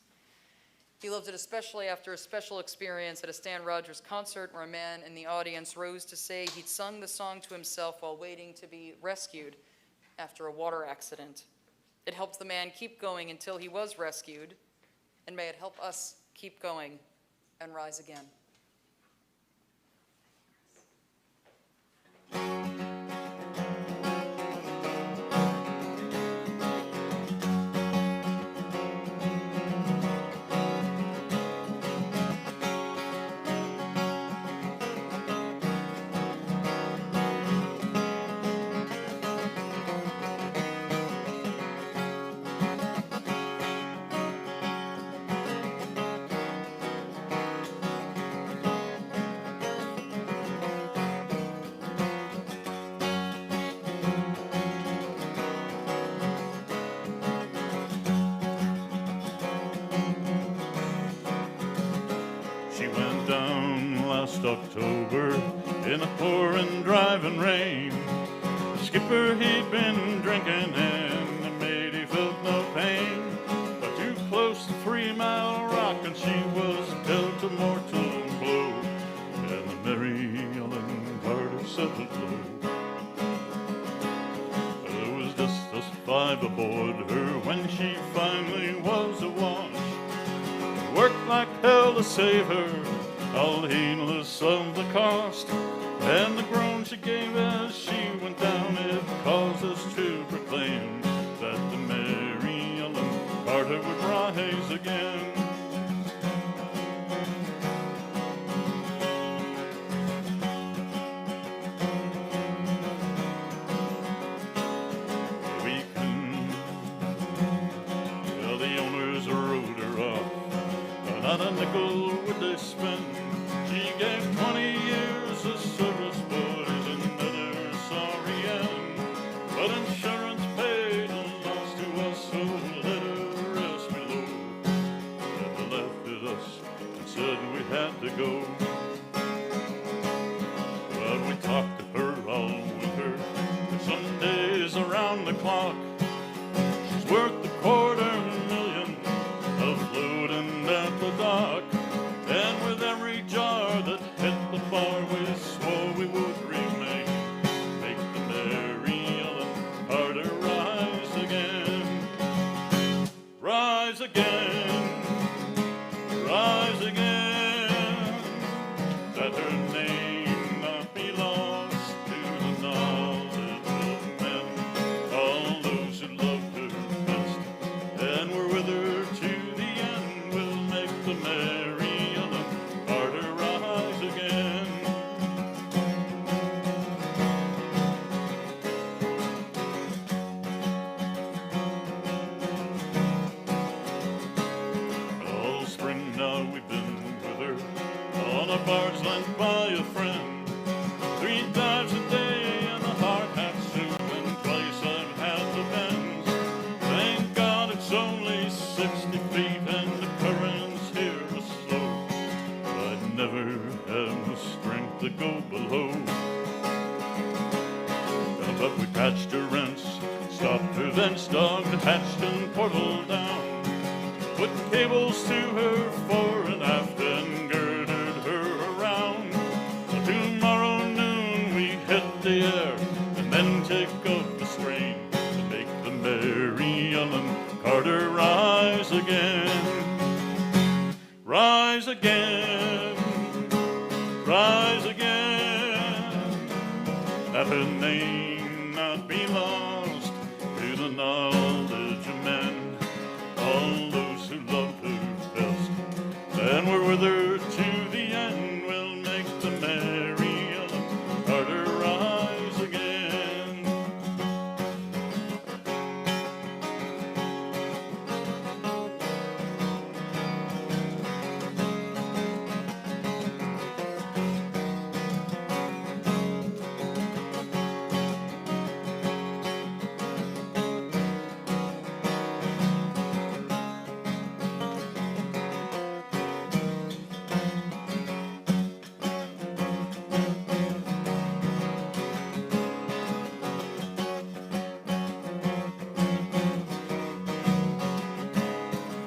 He loved it especially after a special experience at a Stan Rogers concert where a man in the audience rose to say he'd sung the song to himself while waiting to be rescued after a water accident. It helped the man keep going until he was rescued, and may it help us keep going and rise again. She went down last October in a pouring driving rain. The skipper, he'd been drinking and the matey felt no pain. But too close to 3 Mile Rock and she was dealt a mortal blow. And the Mary Ellen Carter settled low. There was just us 5 aboard her when she finally was awash. Worked like hell to save her, all heedless of the cost. And the groan she gave as she went down, it caused us to proclaim that the Mary Ellen Carter would rise again. Well, the owners wrote her off. Not a nickel would they spend. She gave 20 years of service, boys, and met her sorry end. But insurance paid a loss to us, so let her rest below. And they left at us and said we had to go. But we talked to her all winter, and some days around the clock. She's worth $250,000 floating at the dock. And with every jar that hit the bar, we swore we would remake, make the Mary Ellen Carter rise again. Rise again, rise again, that her name not be lost to the knowledge of men, all those who loved her best and were with her to the end. Will make the Mary Ellen Carter rise again. All spring now we've been with her on a barge lent by a friend. 3 dives a day and a hard hat suit, and twice I've had the bends. Thank God it's only 60 feet and the current's here to below. But we patched her rents, stopped her thence, dug the hatched and portal down, put cables to her fore and aft and girded her around. Tomorrow noon we hit the air and then take up the strain to make the Mary Ellen Carter rise again. Rise again, rise again, that her name not be lost to the knowledge of men, all those who loved her best, and were with her to the end, will make the Mary Ellen Carter rise again.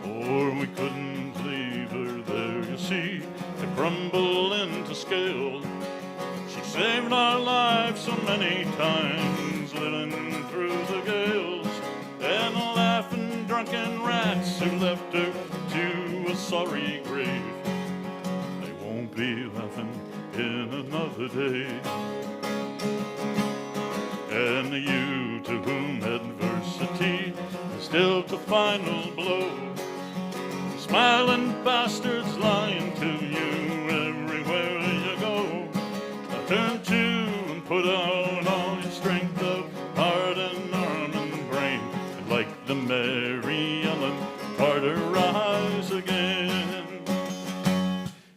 Or we couldn't leave her there, you see, to crumble into scale. She saved our lives so many times, living through the gales, and laughing drunken rats who left her to a sorry grave. They won't be laughing in another day. And you to whom adversity is dealt a final blow, smiling bastards lying to you everywhere you go, turn to and put out all your strength of heart and arm and brain, and like the Mary Ellen Carter rise again.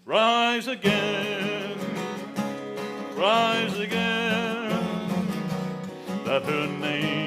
Rise again, rise again, that her name